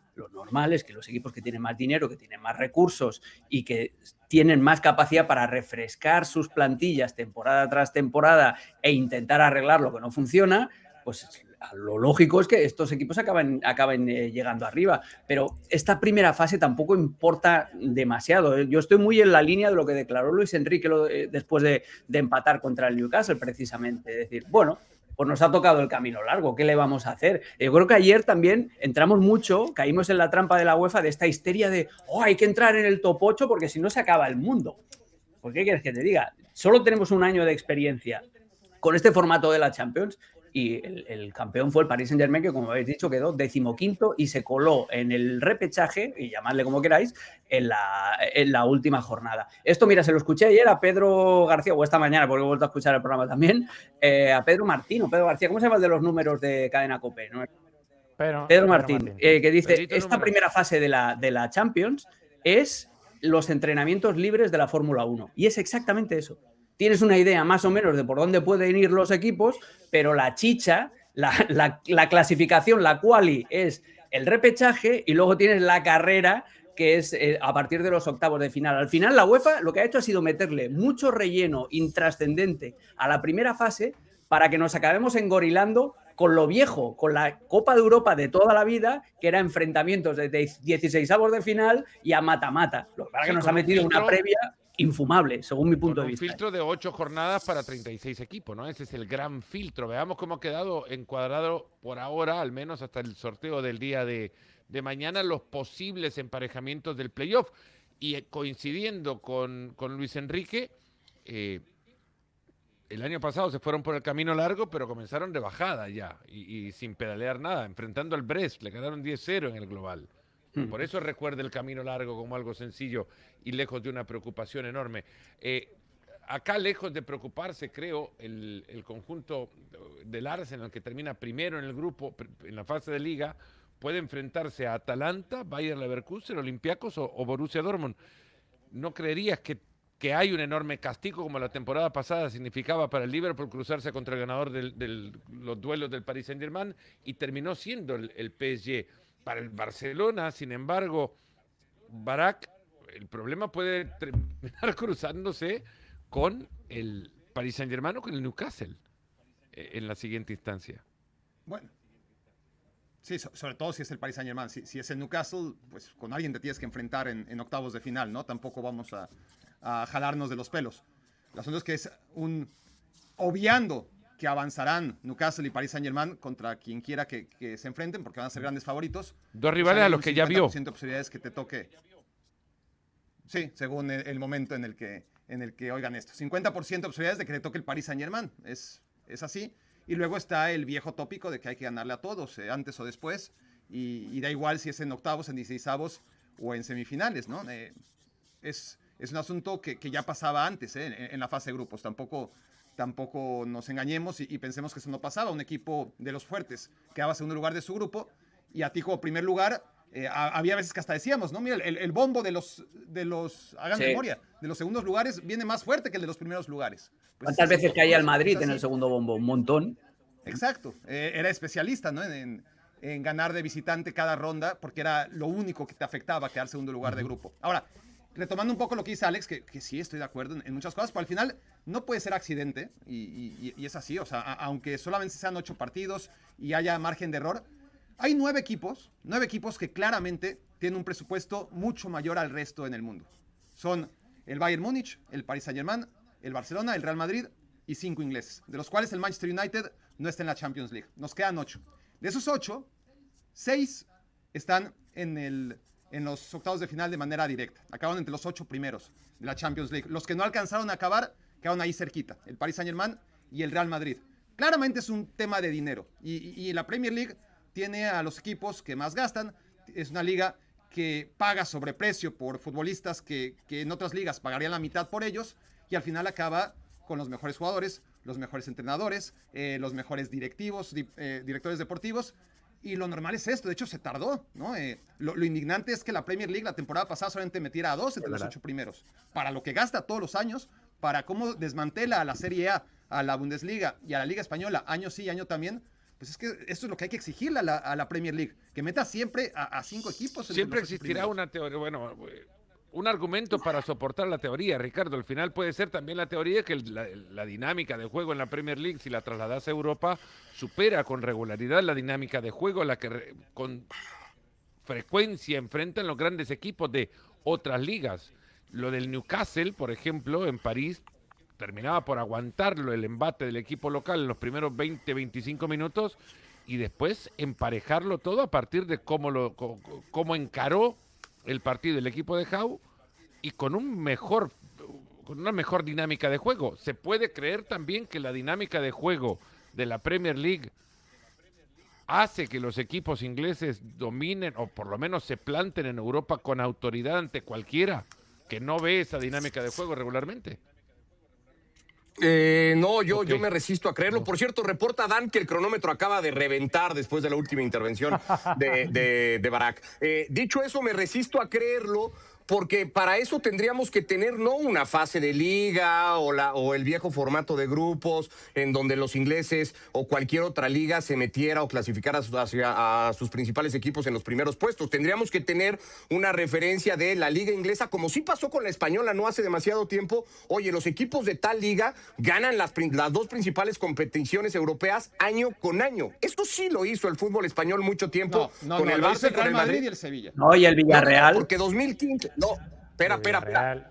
es que los equipos que tienen más dinero, que tienen más recursos y que tienen más capacidad para refrescar sus plantillas temporada tras temporada e intentar arreglar lo que no funciona, pues lo lógico es que estos equipos acaben llegando arriba. Pero esta primera fase tampoco importa demasiado. Yo estoy muy en la línea de lo que declaró Luis Enrique después de empatar contra el Newcastle, precisamente. Es decir, bueno, pues nos ha tocado el camino largo, ¿qué le vamos a hacer? Yo creo que ayer también caímos en la trampa de la UEFA de esta histeria de hay que entrar en el top 8 porque si no se acaba el mundo. ¿Por qué quieres que te diga? Solo tenemos un año de experiencia con este formato de la Champions y el campeón fue el Paris Saint-Germain, que como habéis dicho quedó 15º y se coló en el repechaje, y llamadle como queráis, en la última jornada. Esto, mira, se lo escuché ayer a Pedro García, o esta mañana, porque he vuelto a escuchar el programa también, a Pedro García, ¿cómo se llama el de los números de Cadena COPE? ¿No? Pedro Martín. Que dice, esta primera fase de la Champions es los entrenamientos libres de la Fórmula 1, y es exactamente eso. Tienes una idea más o menos de por dónde pueden ir los equipos, pero la chicha, la clasificación, la quali es el repechaje y luego tienes la carrera que es a partir de los octavos de final. Al final la UEFA lo que ha hecho ha sido meterle mucho relleno intrascendente a la primera fase para que nos acabemos engorilando con lo viejo, con la Copa de Europa de toda la vida, que era enfrentamientos de 16avos de final y a mata-mata. Lo que pasa es que nos ha metido una previa infumable, según mi punto de vista. Un filtro de 8 jornadas para 36 equipos, ¿no? Ese es el gran filtro. Veamos cómo ha quedado encuadrado por ahora, al menos hasta el sorteo del día de mañana, los posibles emparejamientos del playoff. Y coincidiendo con Luis Enrique, el año pasado se fueron por el camino largo, pero comenzaron de bajada ya y sin pedalear nada, enfrentando al Brest, le ganaron 10-0 en el global. Por eso recuerda el camino largo como algo sencillo y lejos de una preocupación enorme. Acá, lejos de preocuparse, creo, el conjunto del Arsenal, que termina primero en el grupo, en la fase de liga, puede enfrentarse a Atalanta, Bayer Leverkusen, Olympiacos o Borussia Dortmund. ¿No creerías que hay un enorme castigo como la temporada pasada significaba para el Liverpool cruzarse contra el ganador de los duelos del Paris Saint-Germain y terminó siendo el PSG? Para el Barcelona, sin embargo, Barak, el problema puede terminar cruzándose con el Paris Saint-Germain o con el Newcastle en la siguiente instancia. Bueno, sí, sobre todo si es el Paris Saint-Germain. Si es el Newcastle, pues con alguien te tienes que enfrentar en octavos de final, ¿no? Tampoco vamos a jalarnos de los pelos. El asunto es que es obviando que avanzarán Newcastle y Paris Saint-Germain contra quien quiera que se enfrenten, porque van a ser grandes favoritos. Dos rivales a los que ya vio. 50% de posibilidades que te toque. Sí, según el momento en el que oigan esto. 50% de posibilidades de que te toque el Paris Saint-Germain. Es así. Y luego está el viejo tópico de que hay que ganarle a todos, antes o después. Y da igual si es en octavos, en 16avos o en semifinales, ¿no? Es un asunto que ya pasaba antes, en la fase de grupos. Tampoco nos engañemos y pensemos que eso no pasaba. Un equipo de los fuertes quedaba segundo lugar de su grupo y a ti como primer lugar, había veces que hasta decíamos, ¿no? Mira, el bombo de los hagan memoria, de los segundos lugares viene más fuerte que el de los primeros lugares. Pues ¿cuántas veces caía el Madrid en el segundo bombo? Un montón. Exacto. Era especialista, ¿no? En ganar de visitante cada ronda porque era lo único que te afectaba quedar segundo lugar de grupo. Ahora, retomando un poco lo que dice Alex, que sí estoy de acuerdo en muchas cosas, pero al final no puede ser accidente y es así, o sea, aunque solamente sean 8 partidos y haya margen de error, hay 9 equipos que claramente tienen un presupuesto mucho mayor al resto en el mundo. Son el Bayern Múnich, el Paris Saint-Germain, el Barcelona, el Real Madrid y 5 ingleses, de los cuales el Manchester United no está en la Champions League. Nos quedan 8. De esos 8, 6 están en los octavos de final de manera directa. Acabaron entre los 8 primeros de la Champions League. Los que no alcanzaron a acabar quedaron ahí cerquita, el Paris Saint-Germain y el Real Madrid. Claramente es un tema de dinero y la Premier League tiene a los equipos que más gastan. Es una liga que paga sobreprecio por futbolistas que en otras ligas pagarían la mitad por ellos y al final acaba con los mejores jugadores, los mejores entrenadores, los mejores directivos, directores deportivos. Y lo normal es esto, de hecho se tardó, ¿no? Lo indignante es que la Premier League la temporada pasada solamente metiera a 2 entre los 8 primeros. Para lo que gasta todos los años, para cómo desmantela a la Serie a la Bundesliga y a la Liga Española, año sí, año también, pues es que esto es lo que hay que exigirle a la Premier League, que meta siempre a 5 equipos. Siempre existirá una teoría, bueno, un argumento para soportar la teoría, Ricardo. Al final puede ser también la teoría que la dinámica de juego en la Premier League, si la trasladas a Europa, supera con regularidad la dinámica de juego a la que con frecuencia enfrentan los grandes equipos de otras ligas. Lo del Newcastle, por ejemplo, en París, terminaba por aguantarlo el embate del equipo local en los primeros 20-25 minutos y después emparejarlo todo a partir de cómo encaró el partido del equipo de Howe y con una mejor dinámica de juego. Se puede creer también que la dinámica de juego de la Premier League hace que los equipos ingleses dominen o por lo menos se planten en Europa con autoridad ante cualquiera que no ve esa dinámica de juego regularmente. No, yo me resisto a creerlo. Por cierto, reporta Dan que el cronómetro acaba de reventar después de la última intervención de Barak. Dicho eso, me resisto a creerlo porque para eso tendríamos que tener no una fase de liga o el viejo formato de grupos en donde los ingleses o cualquier otra liga se metiera o clasificara a sus principales equipos en los primeros puestos. Tendríamos que tener una referencia de la liga inglesa, como sí pasó con la española no hace demasiado tiempo. Oye, los equipos de tal liga ganan las 2 principales competiciones europeas año con año. Esto sí lo hizo el fútbol español mucho tiempo con el Barça, con el Madrid y el Sevilla. No, y el Villarreal. Porque 2015... No, espera.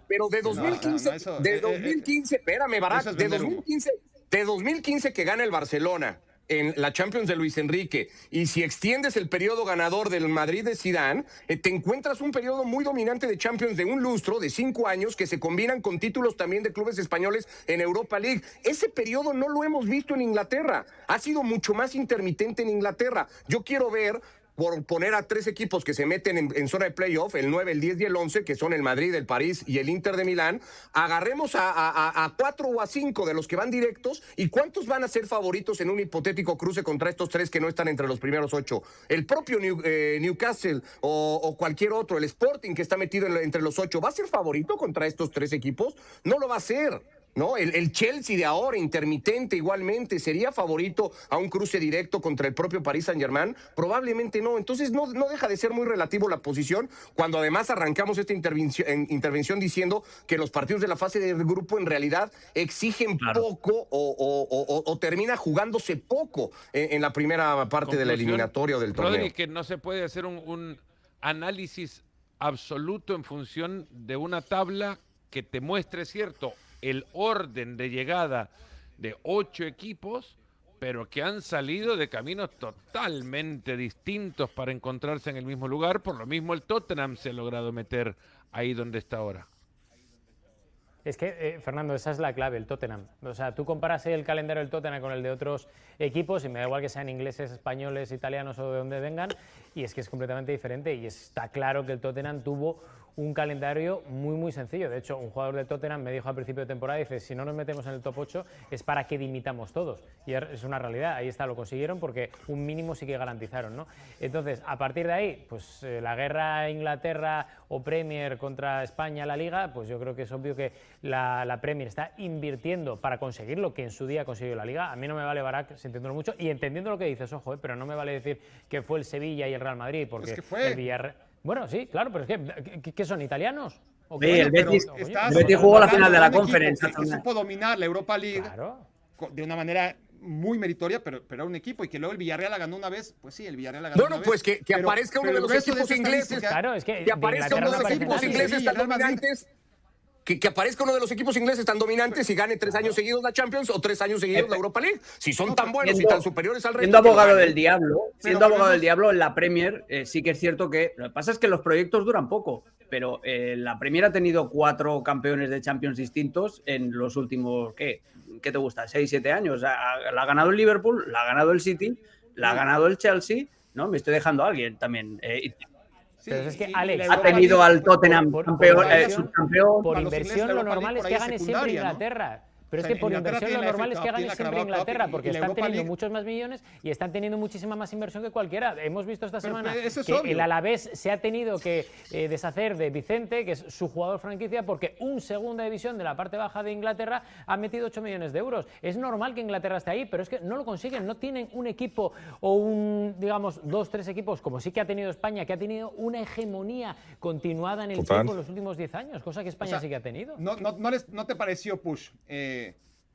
Pero de 2015, espérame, Barak, de 2015 que gana el Barcelona, en la Champions de Luis Enrique, y si extiendes el periodo ganador del Madrid de Zidane, te encuentras un periodo muy dominante de Champions de un lustro, de 5 años, que se combinan con títulos también de clubes españoles en Europa League. Ese periodo no lo hemos visto en Inglaterra. Ha sido mucho más intermitente en Inglaterra. Yo quiero ver, por poner a 3 equipos que se meten en zona de playoff, el 9, el 10 y el 11, que son el Madrid, el París y el Inter de Milán, agarremos a 4 o a 5 de los que van directos, y ¿cuántos van a ser favoritos en un hipotético cruce contra estos 3 que no están entre los primeros 8? El propio Newcastle o cualquier otro, el Sporting, que está metido entre los 8, ¿va a ser favorito contra estos 3 equipos? No lo va a ser, ¿no? El Chelsea de ahora, intermitente igualmente, ¿sería favorito a un cruce directo contra el propio Paris Saint-Germain? Probablemente no. Entonces no deja de ser muy relativo la posición, cuando además arrancamos esta intervención diciendo que los partidos de la fase de grupo en realidad exigen poco o termina jugándose poco en la primera parte de la eliminatoria o del torneo. Rodri, que no se puede hacer un análisis absoluto en función de una tabla que te muestre, cierto, el orden de llegada de 8 equipos, pero que han salido de caminos totalmente distintos para encontrarse en el mismo lugar. Por lo mismo el Tottenham se ha logrado meter ahí donde está ahora. Es que, Fernando, esa es la clave, el Tottenham. O sea, tú comparas el calendario del Tottenham con el de otros equipos, y me da igual que sean ingleses, españoles, italianos o de donde vengan, y es que es completamente diferente. Y está claro que el Tottenham tuvo un calendario muy sencillo. De hecho, un jugador de Tottenham me dijo al principio de temporada, dice, si no nos metemos en el top 8 es para que dimitamos todos. Y es una realidad, ahí está, lo consiguieron porque un mínimo sí que garantizaron, ¿no? Entonces, a partir de ahí, pues la guerra Inglaterra o Premier contra España, la Liga, pues yo creo que es obvio que la Premier está invirtiendo para conseguir lo que en su día consiguió la Liga. A mí no me vale Barak, sintiéndolo mucho, y entendiendo lo que dices, ojo, pero no me vale decir que fue el Sevilla y el Real Madrid, porque es que fue el Villarreal... Bueno, sí, claro, pero es que ¿qué son, italianos? Sí, el Betis jugó la final de la Conference. Que supo dominar la Europa League, claro, de una manera muy meritoria, pero era un equipo, y que luego el Villarreal la ganó una vez. Pues sí, el Villarreal la ganó una vez. Bueno, pues que aparezca uno de los equipos ingleses. Claro, es que aparezca uno de los equipos ingleses tan dominantes. Que aparezca uno de los equipos ingleses tan dominantes y gane 3 años seguidos la Champions o 3 años seguidos la Europa League. Si son tan buenos y tan superiores al resto. Siendo abogado del diablo, en la Premier sí que es cierto que lo que pasa es que los proyectos duran poco, pero la Premier ha tenido 4 campeones de Champions distintos en los últimos, ¿qué te gusta? 6, 7 años. La ha ganado el Liverpool, la ha ganado el City, la ha ganado el Chelsea, ¿no? Me estoy dejando a alguien también. Sí, pero es que Alex ha tenido al Tottenham subcampeón. Por inversión lo normal es que gane siempre Inglaterra. Pero es que por inversión lo normal es que gane siempre Inglaterra, porque están teniendo muchos más millones y están teniendo muchísima más inversión que cualquiera. Hemos visto esta semana que el Alavés se ha tenido que deshacer de Vicente, que es su jugador franquicia, porque un segunda división de la parte baja de Inglaterra ha metido 8 millones de euros. Es normal que Inglaterra esté ahí, pero es que no lo consiguen, no tienen un equipo o digamos, 2, 3 equipos, como sí que ha tenido España, que ha tenido una hegemonía continuada en el tiempo en los últimos 10 años, cosa que España sí que ha tenido. ¿No te pareció, Push,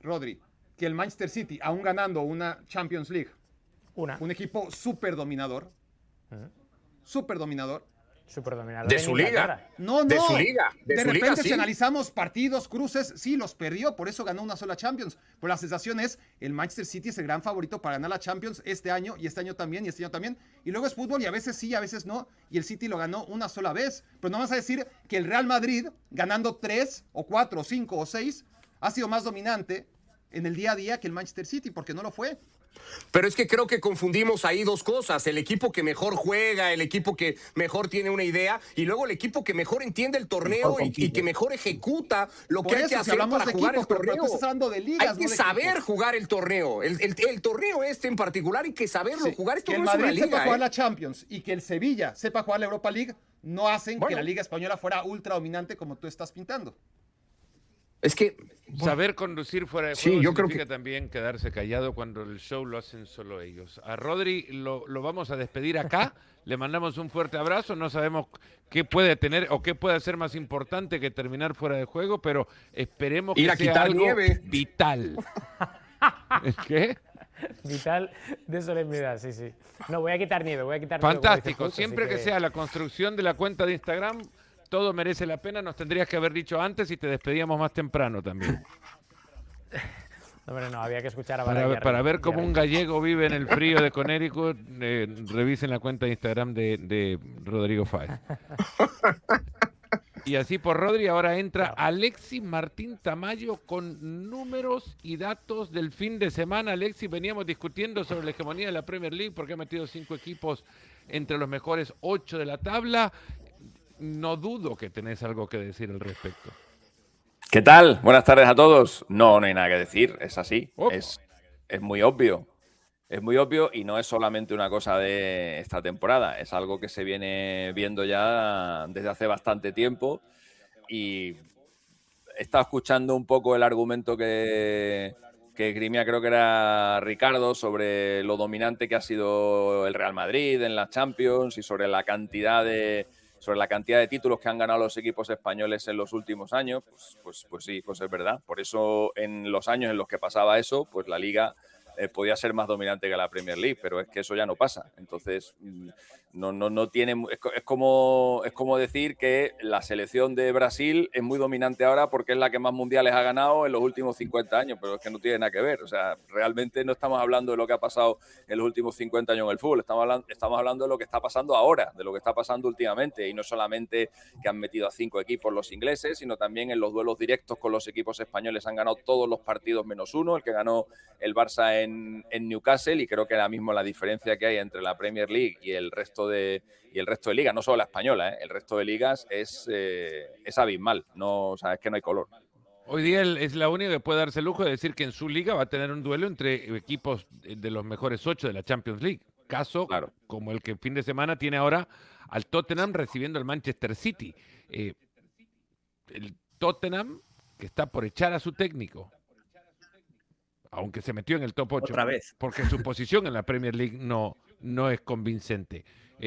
Rodri, que el Manchester City, aún ganando una Champions League, un equipo súper dominador, de su liga. De su liga. De repente, si analizamos partidos, cruces, sí, los perdió, por eso ganó una sola Champions. Pero la sensación es, el Manchester City es el gran favorito para ganar la Champions este año, y este año también, y este año también. Y luego es fútbol, y a veces sí, a veces no. Y el City lo ganó una sola vez. Pero no vas a decir que el Real Madrid, ganando 3, o 4, o 5, o 6, ha sido más dominante en el día a día que el Manchester City, porque no lo fue. Pero es que creo que confundimos ahí dos cosas: el equipo que mejor juega, el equipo que mejor tiene una idea, y luego el equipo que mejor entiende el torneo y que mejor ejecuta lo que hay que hacer para jugar el torneo. Pero tú estás hablando de ligas, hay que saber jugar el torneo. El torneo este en particular hay que saberlo jugar. Esto que no el es una Madrid liga, sepa jugar la Champions y que el Sevilla sepa jugar la Europa League no hacen que la Liga Española fuera ultra dominante como tú estás pintando. Es que saber conducir fuera de juego yo significa creo que también quedarse callado cuando el show lo hacen solo ellos. A Rodri lo vamos a despedir acá, le mandamos un fuerte abrazo, no sabemos qué puede tener o qué puede ser más importante que terminar fuera de juego, pero esperemos ir que a sea quitar algo nieve. Vital. ¿Qué? Vital de solemnidad, sí. No, voy a quitar nieve, Fantástico, siempre que sea la construcción de la cuenta de Instagram, todo merece la pena. Nos tendrías que haber dicho antes y te despedíamos más temprano también. Hombre, no, había que escuchar a Para ver cómo un gallego vive en el frío de Connecticut, revisen la cuenta de Instagram de Rodrigo Fáez. Y así por Rodri, ahora entra Alexis Martín Tamayo con números y datos del fin de semana. Alexis, veníamos discutiendo sobre la hegemonía de la Premier League porque ha metido 5 equipos entre los mejores 8 de la tabla. No dudo que tenés algo que decir al respecto. ¿Qué tal? Buenas tardes a todos. No hay nada que decir, es así. Opa. Es muy obvio. Es muy obvio y no es solamente una cosa de esta temporada, es algo que se viene viendo ya desde hace bastante tiempo y he estado escuchando un poco el argumento que esgrimía, creo que era Ricardo, sobre lo dominante que ha sido el Real Madrid en la Champions y sobre la cantidad de títulos que han ganado los equipos españoles en los últimos años. Pues sí, pues es verdad. Por eso en los años en los que pasaba eso, pues la Liga podía ser más dominante que la Premier League, pero es que eso ya no pasa. Entonces, no tiene. Es como decir que la selección de Brasil es muy dominante ahora porque es la que más mundiales ha ganado en los últimos 50 años, pero es que no tiene nada que ver. O sea, realmente no estamos hablando de lo que ha pasado en los últimos 50 años en el fútbol, estamos hablando de lo que está pasando ahora, de lo que está pasando últimamente, y no solamente que han metido a 5 equipos los ingleses, sino también en los duelos directos con los equipos españoles han ganado todos los partidos menos uno, el que ganó el Barça en Newcastle, y creo que ahora mismo la diferencia que hay entre la Premier League y el resto de ligas, no solo la española, el resto de ligas es abismal. O sea, es que no hay color. Hoy día es la única que puede darse el lujo de decir que en su liga va a tener un duelo entre equipos de los mejores 8 de la Champions League. Caso como el que el fin de semana tiene ahora al Tottenham recibiendo al Manchester City. El Tottenham, que está por echar a su técnico, aunque se metió en el top 8, otra vez, porque su posición en la Premier League no es convincente.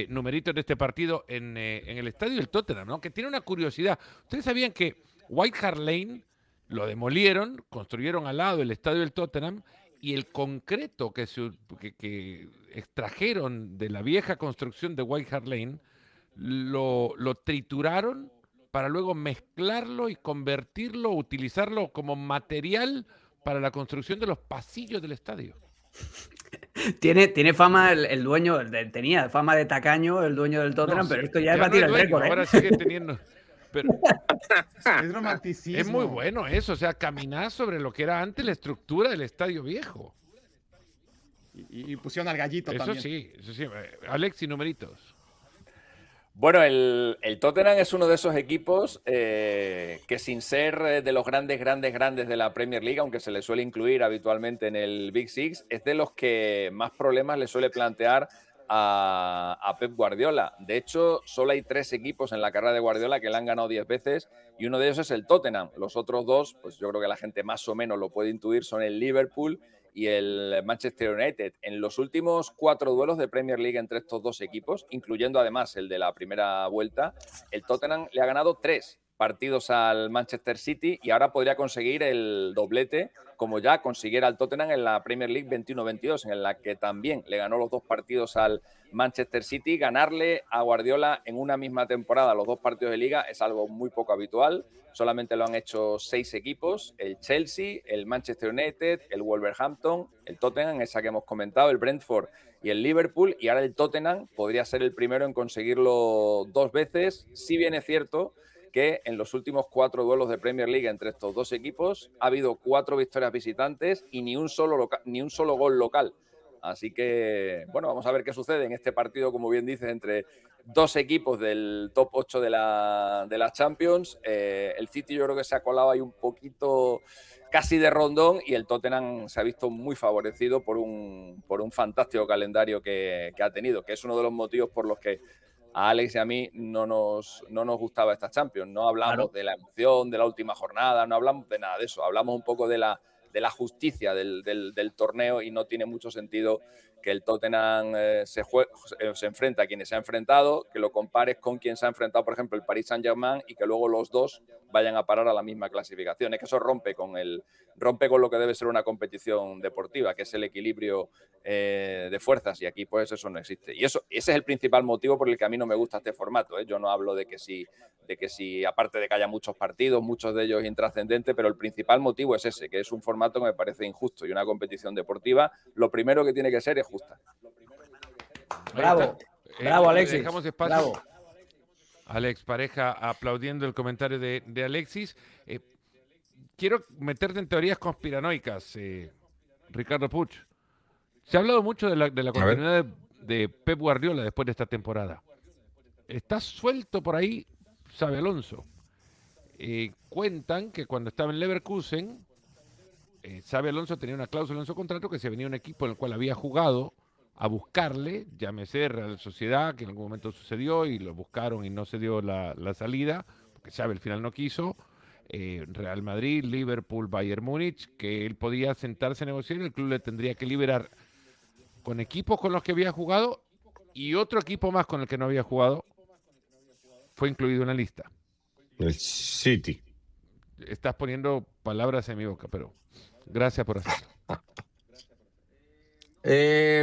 Numeritos de este partido en el estadio del Tottenham, ¿no? Que tiene una curiosidad. ¿Ustedes sabían que White Hart Lane lo demolieron, construyeron al lado el estadio del Tottenham, y el concreto que extrajeron de la vieja construcción de White Hart Lane lo trituraron para luego mezclarlo y convertirlo, utilizarlo como material para la construcción de los pasillos del estadio? Tiene fama el dueño, tenía fama de tacaño el dueño del Tottenham, pero esto ya es batir el récord. Ahora sigue teniendo. Pero es romanticismo. Es muy bueno eso, o sea, caminar sobre lo que era antes la estructura del estadio viejo. Y pusieron al gallito también. Eso sí. Alex, y numeritos. Bueno, el Tottenham es uno de esos equipos que, sin ser de los grandes de la Premier League, aunque se le suele incluir habitualmente en el Big Six, es de los que más problemas le suele plantear a Pep Guardiola. De hecho, solo hay 3 equipos en la carrera de Guardiola que le han ganado 10 veces, y uno de ellos es el Tottenham. Los otros 2, pues yo creo que la gente más o menos lo puede intuir, son el Liverpool y el Manchester United. En los últimos 4 duelos de Premier League entre estos 2 equipos, incluyendo además el de la primera vuelta, el Tottenham le ha ganado 3 partidos al Manchester City, y ahora podría conseguir el doblete, como ya consiguiera el Tottenham en la Premier League 21-22, en la que también le ganó los 2 partidos al Manchester City. Ganarle a Guardiola en una misma temporada los 2 partidos de Liga es algo muy poco habitual. Solamente lo han hecho 6 equipos: el Chelsea, el Manchester United, el Wolverhampton, el Tottenham, esa que hemos comentado, el Brentford y el Liverpool. Y ahora el Tottenham podría ser el primero en conseguirlo 2 veces. Si bien es cierto que en los últimos 4 duelos de Premier League entre estos 2 equipos ha habido 4 victorias visitantes y ni un solo gol local. Así que, bueno, vamos a ver qué sucede en este partido, como bien dices, entre 2 equipos del top 8 de la Champions. El City yo creo que se ha colado ahí un poquito casi de rondón, y el Tottenham se ha visto muy favorecido por un fantástico calendario que ha tenido, que es uno de los motivos por los que a Alex y a mí no nos gustaba esta Champions. No hablamos de la emoción de la última jornada, no hablamos de nada de eso. Hablamos un poco de la justicia del torneo, y no tiene mucho sentido que el Tottenham se enfrenta a quienes se ha enfrentado, que lo compares con quien se ha enfrentado, por ejemplo, el Paris Saint-Germain, y que luego los 2 vayan a parar a la misma clasificación. Es que eso rompe con lo que debe ser una competición deportiva, que es el equilibrio de fuerzas, y aquí pues eso no existe. Y ese es el principal motivo por el que a mí no me gusta este formato. Yo no hablo de que si, aparte de que haya muchos partidos, muchos de ellos intrascendentes, pero el principal motivo es ese, que es un formato formato que me parece injusto. Y una competición deportiva, lo primero que tiene que ser es justa. Bravo, bravo, Alexis. Dejamos espacio. Bravo. Alex Pareja aplaudiendo el comentario de Alexis. Quiero meterte en teorías conspiranoicas, Ricardo Puig. Se ha hablado mucho de la continuidad de Pep Guardiola después de esta temporada. Está suelto por ahí Xabi Alonso. Cuentan que cuando estaba en Leverkusen, Xabi Alonso tenía una cláusula en su contrato que se venía un equipo en el cual había jugado a buscarle, llámese Real Sociedad, que en algún momento sucedió y lo buscaron y no se dio la salida, porque Xabi al final no quiso. Real Madrid, Liverpool, Bayern Múnich, que él podía sentarse a negociar y el club le tendría que liberar con equipos con los que había jugado y otro equipo más con el que no había jugado fue incluido en la lista. El City. Estás poniendo palabras en mi boca, pero gracias por hacerlo.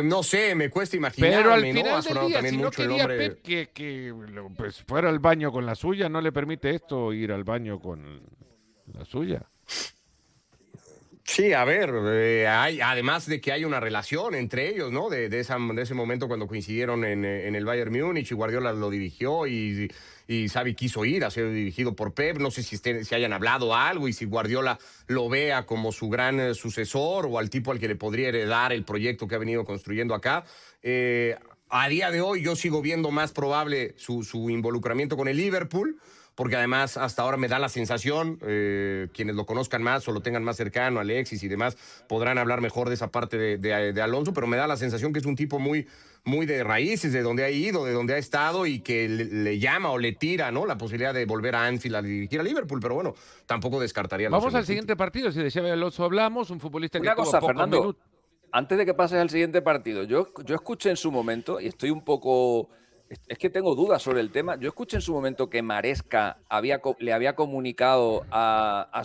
No sé, me cuesta imaginarme, Pero al ¿no? final Ha del sonado día, también si no mucho el quería nombre. Pep que pues, fuera al baño con la suya, ¿no le permite esto ir al baño con la suya? Sí, a ver, además de que hay una relación entre ellos, ¿no? De ese momento cuando coincidieron en el Bayern Múnich y Guardiola lo dirigió y Xavi quiso ir a ser dirigido por Pep. No sé si hayan hablado algo y si Guardiola lo vea como su gran sucesor o al tipo al que le podría heredar el proyecto que ha venido construyendo acá. A día de hoy yo sigo viendo más probable su involucramiento con el Liverpool, porque además hasta ahora me da la sensación, quienes lo conozcan más o lo tengan más cercano, Alexis y demás, podrán hablar mejor de esa parte de Alonso, pero me da la sensación que es un tipo muy, muy de raíces, de donde ha ido, de donde ha estado y que le llama o le tira, ¿no?, la posibilidad de volver a Anfield a dirigir a Liverpool, pero bueno, tampoco descartaría. Vamos al siguiente partido, si de Xabi Alonso hablamos, un futbolista que tuvo pocos Fernando, minutos. Antes de que pases al siguiente partido, yo escuché en su momento, y estoy un poco... Es que tengo dudas sobre el tema. Yo escuché en su momento que Maresca le había comunicado a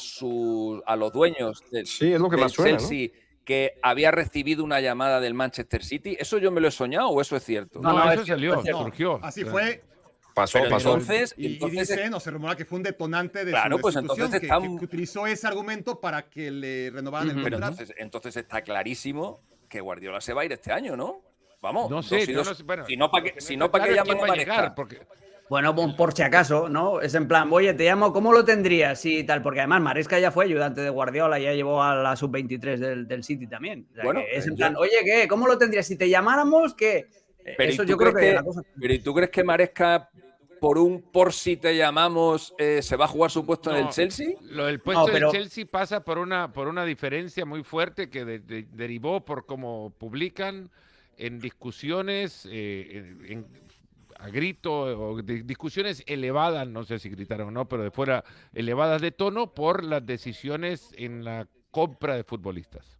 los dueños Sí, es lo que del más suena, Chelsea, ¿no?, que había recibido una llamada del Manchester City. ¿Eso yo me lo he soñado o eso es cierto? No, eso es salió, cierto. surgió. Así fue. Pasó. Entonces, Y dicen, o se rumora que fue un detonante de Claro, su pues destitución, entonces que utilizó ese argumento para que le renovaran el Pero contrato. entonces está clarísimo que Guardiola se va a ir este año, ¿no? Vamos, No sé, 2 y 2. yo no sé, bueno, si no, ¿para qué, no si está no, ¿para qué claro quién llaman a va a llegar, Maresca? porque Bueno, por si acaso, ¿no? Es en plan, oye, te llamo, ¿cómo lo tendrías? Y tal, porque además Maresca ya fue ayudante de Guardiola, ya llevó a la sub-23 del City también. O sea, Bueno, que es en plan, oye, ¿qué? ¿Cómo lo tendrías? Si te llamáramos, ¿qué? Pero Eso ¿y tú yo creo crees que la cosa... Pero ¿y tú crees que Maresca, por si te llamamos, se va a jugar su puesto en el Chelsea? Lo del puesto No, pero- del Chelsea pasa por una diferencia muy fuerte que derivó por cómo publican en discusiones, a grito, o discusiones elevadas, no sé si gritaron o no, pero de fuera elevadas de tono por las decisiones en la compra de futbolistas.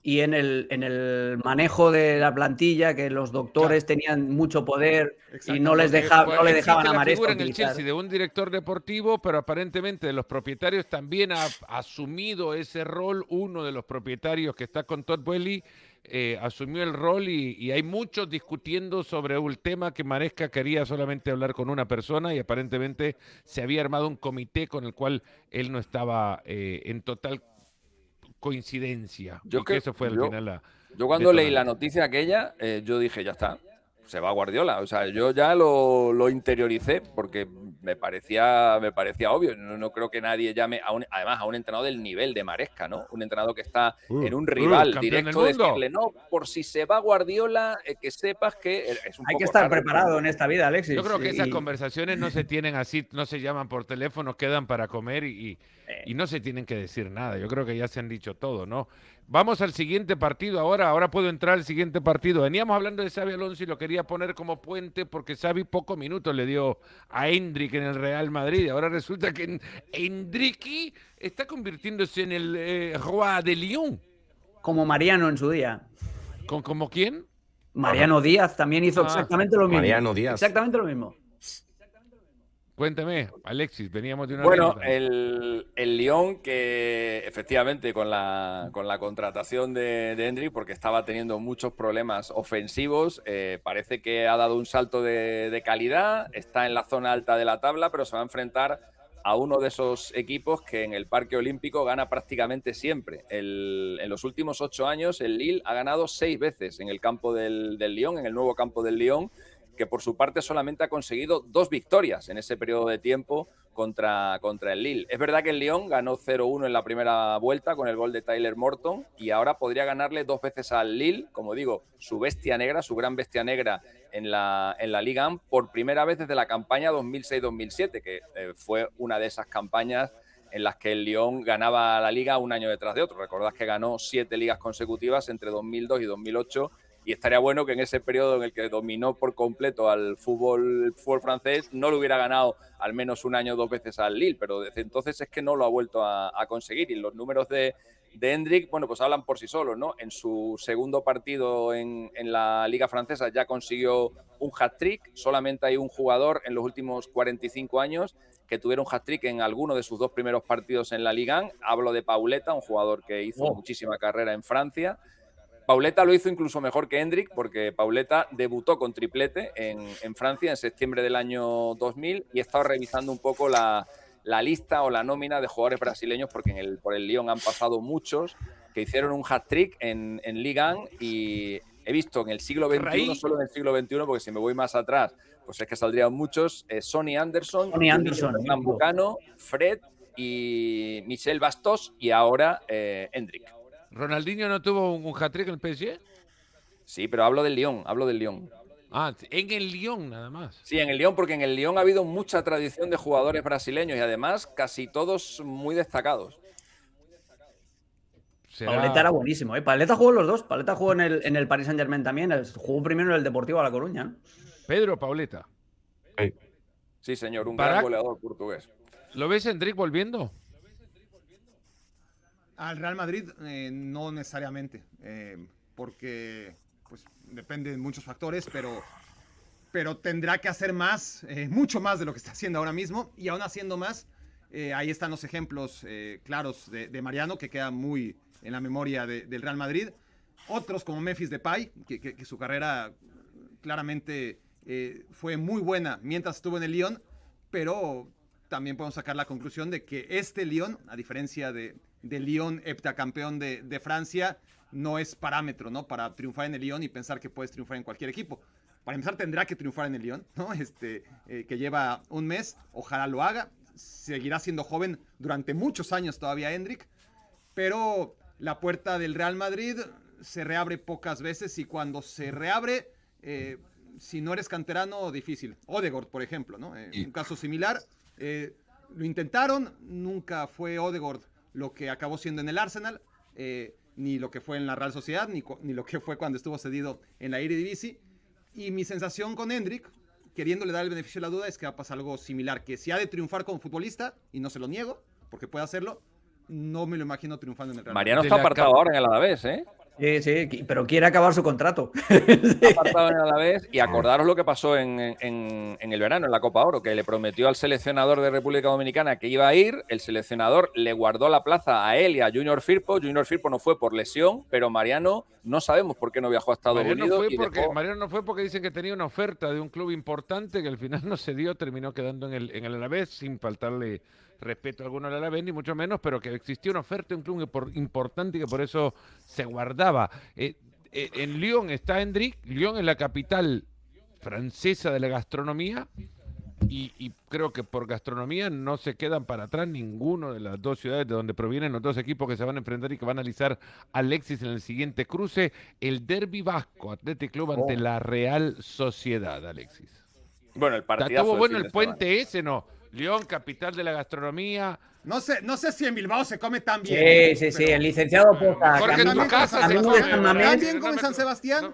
Y en el manejo de la plantilla, que los doctores tenían mucho poder y no les Porque, no le existe dejaban a la Maresca figura en el utilizar. Chelsea de un director deportivo, pero aparentemente de los propietarios también ha asumido ese rol. Uno de los propietarios que está con Todd Boehly asumió el rol y hay muchos discutiendo sobre un tema que Maresca quería solamente hablar con una persona y aparentemente se había armado un comité con el cual él no estaba en total coincidencia. Y que eso fue al final Yo cuando leí detonante. la noticia aquella, yo dije, ya está, se va Guardiola. O sea, yo ya lo interioricé porque me parecía obvio. No creo que nadie llame, además, a un entrenador del nivel de Maresca, ¿no? Un entrenador que está en un rival campeón directo, del mundo. decirle, no, por si se va Guardiola, que sepas que es un Hay poco que estar tarde. preparado en esta vida, Alexis. Yo creo que esas Y- conversaciones no se tienen así, no se llaman por teléfono, quedan para comer y no se tienen que decir nada. Yo creo que ya se han dicho todo, ¿no? Vamos al siguiente partido ahora puedo entrar al siguiente partido. Veníamos hablando de Xabi Alonso y lo quería poner como puente porque Xavi pocos minutos le dio a Endrick en el Real Madrid. Ahora resulta que Endrick está convirtiéndose en el Roi de Lyon. Como Mariano en su día. ¿Como quién? Mariano Díaz también hizo exactamente lo mismo. Mariano Díaz. Exactamente lo mismo. Cuéntame, Alexis, veníamos de una Bueno, anécdota. el Lyon, que efectivamente con la contratación de Endrick, porque estaba teniendo muchos problemas ofensivos, parece que ha dado un salto de calidad, está en la zona alta de la tabla, pero se va a enfrentar a uno de esos equipos que en el Parque Olímpico gana prácticamente siempre. En los últimos 8 años, el Lille ha ganado 6 veces en el campo del Lyon, en el nuevo campo del Lyon, que por su parte solamente ha conseguido 2 victorias en ese periodo de tiempo contra el Lille. Es verdad que el Lyon ganó 0-1 en la primera vuelta con el gol de Tyler Morton y ahora podría ganarle 2 veces al Lille, como digo, su bestia negra, su gran bestia negra en la Liga 1 por primera vez desde la campaña 2006-2007, que fue una de esas campañas en las que el Lyon ganaba la Liga un año detrás de otro. Recordad que ganó 7 ligas consecutivas entre 2002 y 2008 y estaría bueno que en ese periodo en el que dominó por completo al fútbol francés no lo hubiera ganado al menos un año o 2 veces al Lille, pero desde entonces es que no lo ha vuelto a conseguir y los números de Hendrick, bueno, pues hablan por sí solos, ¿no? En su segundo partido en la Liga Francesa ya consiguió un hat-trick, solamente hay un jugador en los últimos 45 años que tuviera un hat-trick en alguno de sus 2 primeros partidos en la Liga 1. Hablo de Pauleta, un jugador que hizo muchísima carrera en Francia. Pauleta lo hizo incluso mejor que Hendrick porque Pauleta debutó con triplete en Francia en septiembre del año 2000 y he estado revisando un poco la lista o la nómina de jugadores brasileños porque por el Lyon han pasado muchos que hicieron un hat-trick en Liga 1 y he visto en el siglo XXI, no solo en el siglo XXI, porque si me voy más atrás, pues es que saldrían muchos, Sonny Anderson, Bucano, Fred y Michel Bastos y ahora Hendrick. ¿Ronaldinho no tuvo un hat-trick en el PSG? Sí, pero hablo del Lyon. Ah, en el Lyon nada más. Sí, en el Lyon, porque en el Lyon ha habido mucha tradición de jugadores brasileños y además casi todos muy destacados. Pauleta era buenísimo, ¿eh? Pauleta jugó en los 2. Pauleta jugó en el Paris Saint-Germain también. Jugó primero en el Deportivo a La Coruña, ¿no? Pedro Pauleta. Sí, señor, un gran goleador portugués. ¿Lo ves Hendrick volviendo? Al Real Madrid no necesariamente, porque pues depende de muchos factores, pero tendrá que hacer más, mucho más de lo que está haciendo ahora mismo, y aún haciendo más, ahí están los ejemplos claros de Mariano, que queda muy en la memoria del Real Madrid. Otros como Memphis Depay, que su carrera claramente fue muy buena mientras estuvo en el Lyon, pero también podemos sacar la conclusión de que este Lyon, a diferencia del Lyon heptacampeón de Francia, no es parámetro, ¿no? Para triunfar en el Lyon y pensar que puedes triunfar en cualquier equipo. Para empezar, tendrá que triunfar en el Lyon, ¿no? Que lleva un mes, ojalá lo haga. Seguirá siendo joven durante muchos años todavía Hendrick, pero la puerta del Real Madrid se reabre pocas veces y cuando se reabre, si no eres canterano, difícil. Odegaard, por ejemplo, ¿no? Un caso similar. Lo intentaron, nunca fue Odegaard lo que acabó siendo en el Arsenal, ni lo que fue en la Real Sociedad, ni lo que fue cuando estuvo cedido en la Eredivisie. Y mi sensación con Hendrick, queriéndole dar el beneficio de la duda, es que va a pasar algo similar, que si ha de triunfar como futbolista, y no se lo niego, porque puede hacerlo, no me lo imagino triunfando en el Real Madrid. Mariano está apartado ahora en el Alavés, ¿eh? Sí, pero quiere acabar su contrato. Está apartado en el Alavés y acordaros lo que pasó en el verano, en la Copa Oro, que le prometió al seleccionador de República Dominicana que iba a ir, el seleccionador le guardó la plaza a él y a Junior Firpo no fue por lesión, pero Mariano no sabemos por qué no viajó a Estados Unidos. Mariano no fue porque dicen que tenía una oferta de un club importante que al final no se dio, terminó quedando en el Alavés sin faltarle respeto alguno al Alavés, ni mucho menos, pero que existía una oferta de un club importante y que por eso se guardaba. En Lyon está Hendrick. Lyon es la capital francesa de la gastronomía y creo que por gastronomía no se quedan para atrás ninguno de las dos ciudades de donde provienen los dos equipos que se van a enfrentar y que va a analizar Alexis en el siguiente cruce, el Derbi Vasco, Athletic Club ante la Real Sociedad, Alexis. Bueno, el partidazo. Estuvo bueno el puente ese, ¿no? Lyon, capital de la gastronomía. No sé si en Bilbao se come tan bien. Sí, el licenciado Poza. También como en San Sebastián.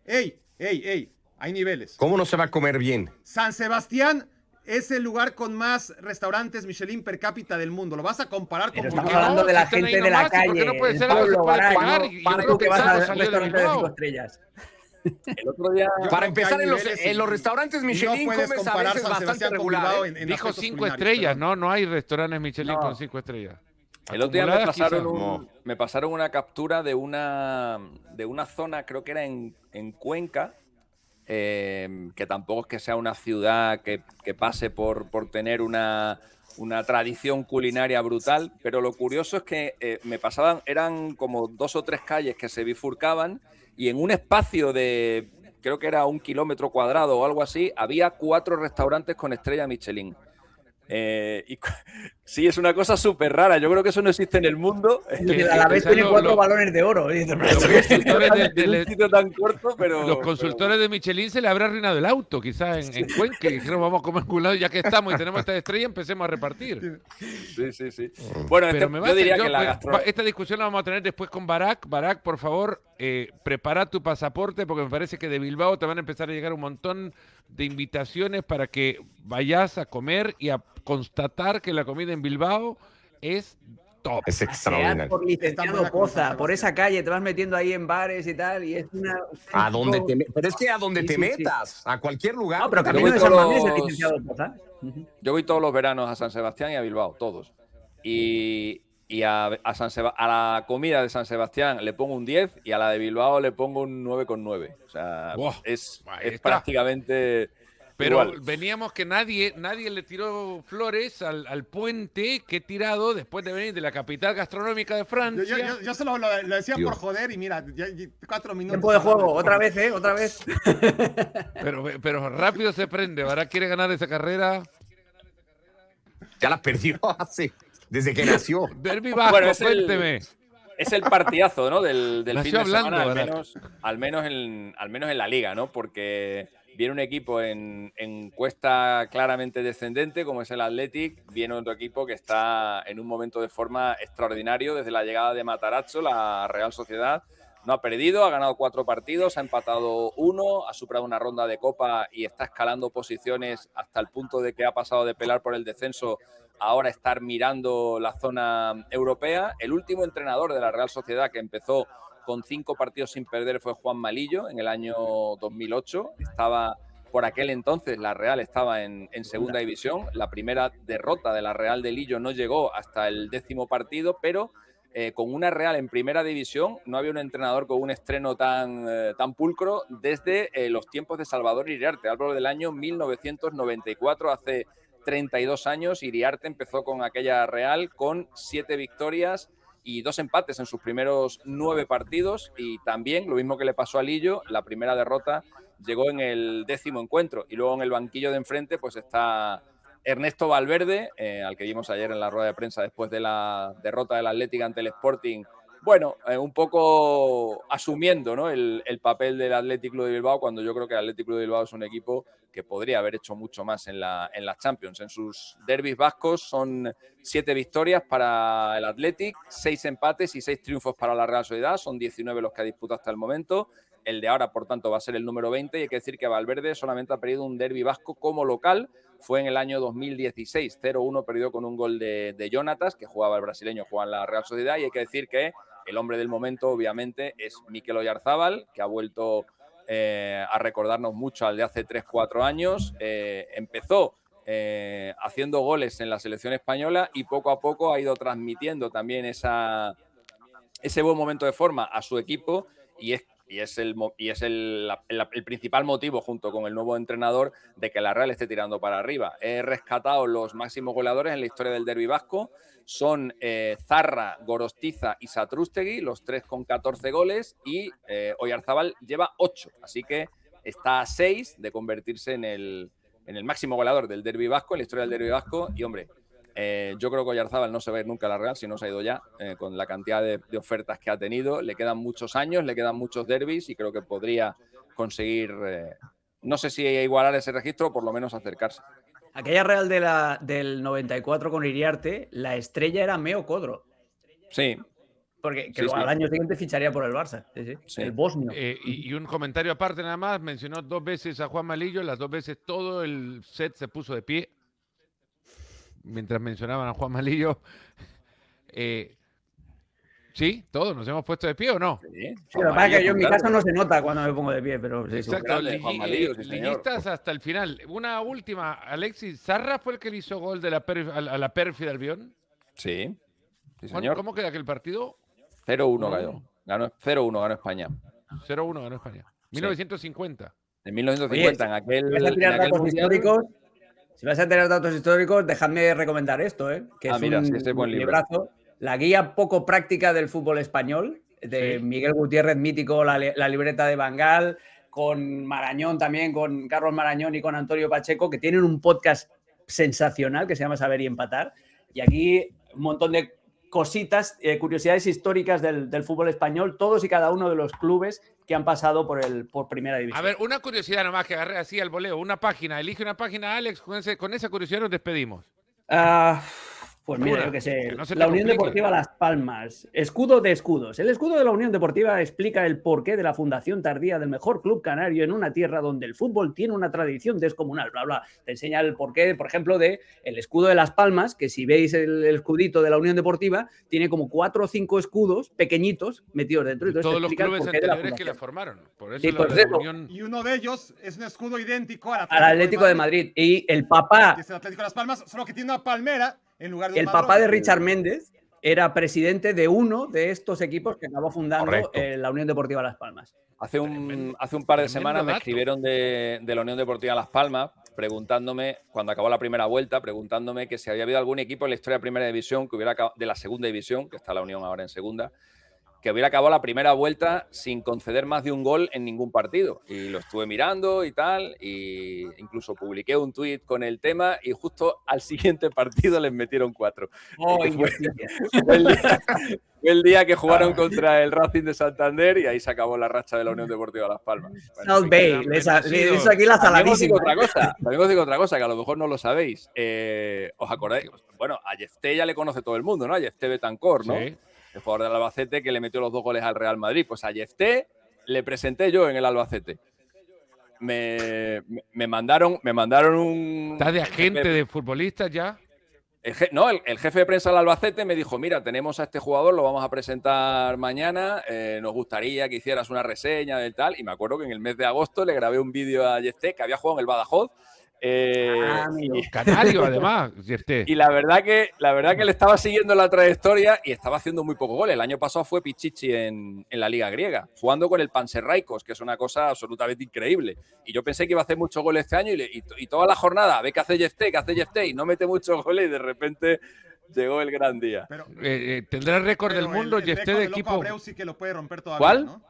Ey, hay niveles. ¿Cómo no se va a comer bien? San Sebastián es el lugar con más restaurantes Michelin per cápita del mundo. ¿Lo vas a comparar con Estamos hablando de la gente de la calle. No puede ser algo que se puede pegar. Para tú que vas a restaurantes de 5 estrellas. El otro día, para empezar, en los restaurantes Michelin comes a veces bastante regular. Dijo 5 estrellas, no hay restaurantes Michelin con 5 estrellas. El otro día me pasaron una captura de una zona, creo que era en Cuenca, que tampoco es que sea una ciudad que pase por tener una una tradición culinaria brutal, pero lo curioso es que me pasaban, eran como 2 o 3 calles que se bifurcaban y en un espacio de, creo que era 1 kilómetro cuadrado o algo así, había 4 restaurantes con estrella Michelin. Sí, es una cosa súper rara. Yo creo que eso no existe en el mundo. A la vez tiene 4 balones de oro. Un sitio tan corto, pero los consultores de Michelin se le habrá arruinado el auto, quizás en Cuenca, y dijeron, vamos a comer un lado, ya que estamos y tenemos esta estrella, empecemos a repartir. Sí. Bueno, yo diría que esta discusión la vamos a tener después con Barak. Barak, por favor, prepara tu pasaporte, porque me parece que de Bilbao te van a empezar a llegar un montón de invitaciones para que vayas a comer y a constatar que la comida en Bilbao es top. Es extraordinario. Por Licenciado Poza, por esa calle, te vas metiendo ahí en bares y tal, y es una... Pero es que a donde te metas, a cualquier lugar. No, pero Camino de San Mamés es el Licenciado Poza. Yo voy todos los veranos a San Sebastián y a Bilbao, todos. Y a la comida de San Sebastián le pongo un 10 y a la de Bilbao le pongo un 9,9. O sea, es prácticamente... Pero igual. veníamos que nadie le tiró flores al puente que he tirado después de venir de la capital gastronómica de Francia. Yo solo lo decía por joder y mira, ya 4 minutos. Tiempo de juego, otra vez, otra vez. Pero rápido se prende. Ahora quiere ganar esa carrera. Ya la perdió desde que nació. Derbi Vasco, cuénteme. Es el partidazo, ¿no? del fin de semana, al menos en la liga, ¿no? Porque viene un equipo en cuesta claramente descendente, como es el Athletic. Viene otro equipo que está en un momento de forma extraordinario. Desde la llegada de Matarazzo, la Real Sociedad no ha perdido, ha ganado 4 partidos, ha empatado 1, ha superado una ronda de Copa y está escalando posiciones hasta el punto de que ha pasado de pelear por el descenso a ahora estar mirando la zona europea. El último entrenador de la Real Sociedad que empezó con 5 partidos sin perder fue Juan Malillo en el año 2008. Por aquel entonces la Real estaba en segunda división. La primera derrota de la Real de Lillo no llegó hasta el 10º partido, pero con una Real en primera división no había un entrenador con un estreno tan pulcro desde los tiempos de Salvador Iriarte. Hablo del año 1994, hace 32 años. Iriarte empezó con aquella Real con 7 victorias y 2 empates en sus primeros 9 partidos, y también, lo mismo que le pasó a Lillo, la primera derrota llegó en el 10º encuentro, y luego en el banquillo de enfrente pues está Ernesto Valverde, al que vimos ayer en la rueda de prensa después de la derrota del Atlético ante el Sporting. Bueno, un poco asumiendo, ¿no?, el papel del Athletic Club de Bilbao, cuando yo creo que el Athletic Club de Bilbao es un equipo que podría haber hecho mucho más en la Champions. En sus derbis vascos son 7 victorias para el Athletic, 6 empates y 6 triunfos para la Real Sociedad. Son 19 los que ha disputado hasta el momento. El de ahora, por tanto, va a ser el número 20, y hay que decir que Valverde solamente ha perdido un derbi vasco como local. Fue en el año 2016, 0-1, perdió con un gol de Jonatas, que jugaba el brasileño, jugaba en la Real Sociedad, y hay que decir que el hombre del momento, obviamente, es Mikel Oyarzábal, que ha vuelto a recordarnos mucho al de hace 3-4 años. Empezó haciendo goles en la selección española y poco a poco ha ido transmitiendo también ese buen momento de forma a su equipo, y es el principal motivo, junto con el nuevo entrenador, de que la Real esté tirando para arriba. He rescatado los máximos goleadores en la historia del derbi vasco. Son Zarra, Gorostiza y Satrústegui, los 3 con 14 goles, y Oyarzábal lleva 8, así que está a 6 de convertirse en el máximo goleador del derbi vasco, en la historia del derbi vasco. Y hombre, yo creo que Oyarzábal no se va a ir nunca a la Real, si no se ha ido ya, con la cantidad de ofertas que ha tenido. Le quedan muchos años, le quedan muchos derbis, y creo que podría conseguir, no sé si igualar ese registro, o por lo menos acercarse. Aquella Real del 94 con Iriarte, la estrella era Meo Codro. Sí. Porque al año siguiente ficharía por el Barça, sí. El bosnio. Y un comentario aparte nada más, mencionó 2 veces a Juan Malillo, las 2 veces todo el set se puso de pie mientras mencionaban a Juan Malillo. Sí, todos nos hemos puesto de pie, ¿o no? Sí, lo que pasa es que yo en mi caso no se nota cuando me pongo de pie, pero sí. Exacto, liguistas hasta el final. Una última, Alexis, ¿Zarra fue el que le hizo gol de a la pérfida Albión? Sí, señor. ¿Cómo queda aquel partido? 0-1 ganó 0-1 ganó España. 0-1 ganó España. 1950. En 1950, Oye, en aquel mundial, históricos. Si vais a tener datos históricos, dejadme recomendar esto, que es mira, sí, un ese es buen libro. librazo. La guía poco práctica del fútbol español, de Miguel Gutiérrez, mítico, la libreta de Van Gaal, con Marañón también, con Carlos Marañón y con Antonio Pacheco, que tienen un podcast sensacional que se llama Saber y Empatar. Y aquí un montón de cositas, curiosidades históricas del fútbol español, todos y cada uno de los clubes que han pasado por Primera División. A ver, una curiosidad nomás que agarré así al voleo, una página, elige una página, Alex, con esa curiosidad nos despedimos. Pues mira, yo qué sé, que no se te la Unión complique. Deportiva Las Palmas, escudo de escudos. El escudo de la Unión Deportiva explica el porqué de la fundación tardía del mejor club canario en una tierra donde el fútbol tiene una tradición descomunal, bla, bla. Te enseña el porqué, por ejemplo, de el escudo de Las Palmas, que si veis el escudito de la Unión Deportiva, tiene como 4 o 5 escudos pequeñitos metidos dentro. Entonces Todos te los explica el clubes porqué de la anteriores que la fundación. formaron. Por eso Sí, la por eso. Unión... Y uno de ellos es un escudo idéntico al Atlético de Madrid. Y el papá, que es el Atlético de Las Palmas, solo que tiene una palmera en lugar de un el papá de madrón. Richard Méndez era presidente de uno de estos equipos que acabó fundando Correcto. la Unión Deportiva Las Palmas. Hace un par de tremendo semanas me dato. escribieron de la Unión Deportiva Las Palmas preguntándome, cuando acabó la primera vuelta, preguntándome que si había habido algún equipo en la historia de Primera División que hubiera de la Segunda División, que está la Unión ahora en Segunda, que hubiera acabado la primera vuelta sin conceder más de un gol en ningún partido. Y lo estuve mirando y tal, y incluso publiqué un tuit con el tema y justo al siguiente partido les metieron 4. Fue el día que jugaron contra el Racing de Santander y ahí se acabó la racha de la Unión Deportiva Las Palmas. Bueno, South Bay, les hizo aquí la también os digo saladísima. otra cosa, que a lo mejor no lo sabéis. ¿Os acordáis? Bueno, a Yefté ya le conoce todo el mundo, ¿no? A Yefté Betancor, ¿no? Sí. El jugador del Albacete que le metió los 2 goles al Real Madrid. Pues a Yefté le presenté yo en el Albacete. Me mandaron un... ¿Estás de agente de futbolistas ya? El jefe de prensa del Albacete me dijo, mira, tenemos a este jugador, lo vamos a presentar mañana, nos gustaría que hicieras una reseña del tal. Y me acuerdo que en el mes de agosto le grabé un vídeo a Yefté, que había jugado en el Badajoz. Canario, además, Yefté. Y la verdad que le estaba siguiendo la trayectoria y estaba haciendo muy pocos goles. El año pasado fue Pichichi en la Liga Griega, jugando con el Panathinaikos, que es una cosa absolutamente increíble. Y yo pensé que iba a hacer muchos goles este año y toda la jornada, ve que hace Yefté, y no mete muchos goles y de repente llegó el gran día. Pero, ¿Tendrá el récord del mundo el Yefté récord de Loco equipo? Abreu sí que lo puede romper todavía, ¿Cuál? ¿no?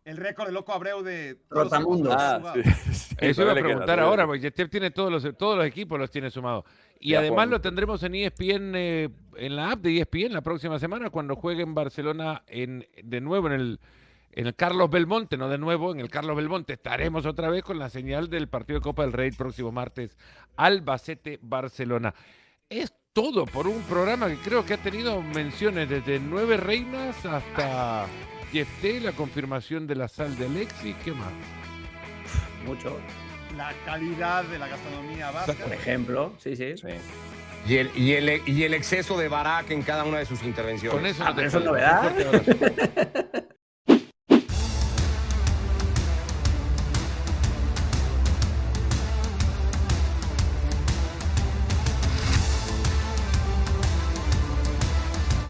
El récord de Loco Abreu de Trotamundos. Eso iba a le queda, preguntar todavía ahora, le porque Yefté tiene todos los equipos los tiene sumados. Y Ya además juegan lo mucho. tendremos en ESPN, en la app de ESPN la próxima semana, cuando juegue en Barcelona de nuevo en el Carlos Belmonte, no de nuevo, en el Carlos Belmonte estaremos otra vez con la señal del partido de Copa del Rey próximo martes, Albacete-Barcelona. Es todo por un programa que creo que ha tenido menciones desde 9 reinas hasta Yefté, la confirmación de la sal de Alexis, ¿qué más? Mucho. La calidad de la gastronomía vasca. Por ejemplo, sí. Sí. Y el exceso de Barak en cada una de sus intervenciones. Con eso Ah, no te pero eso es puedo. novedad. Un fuerte abrazo.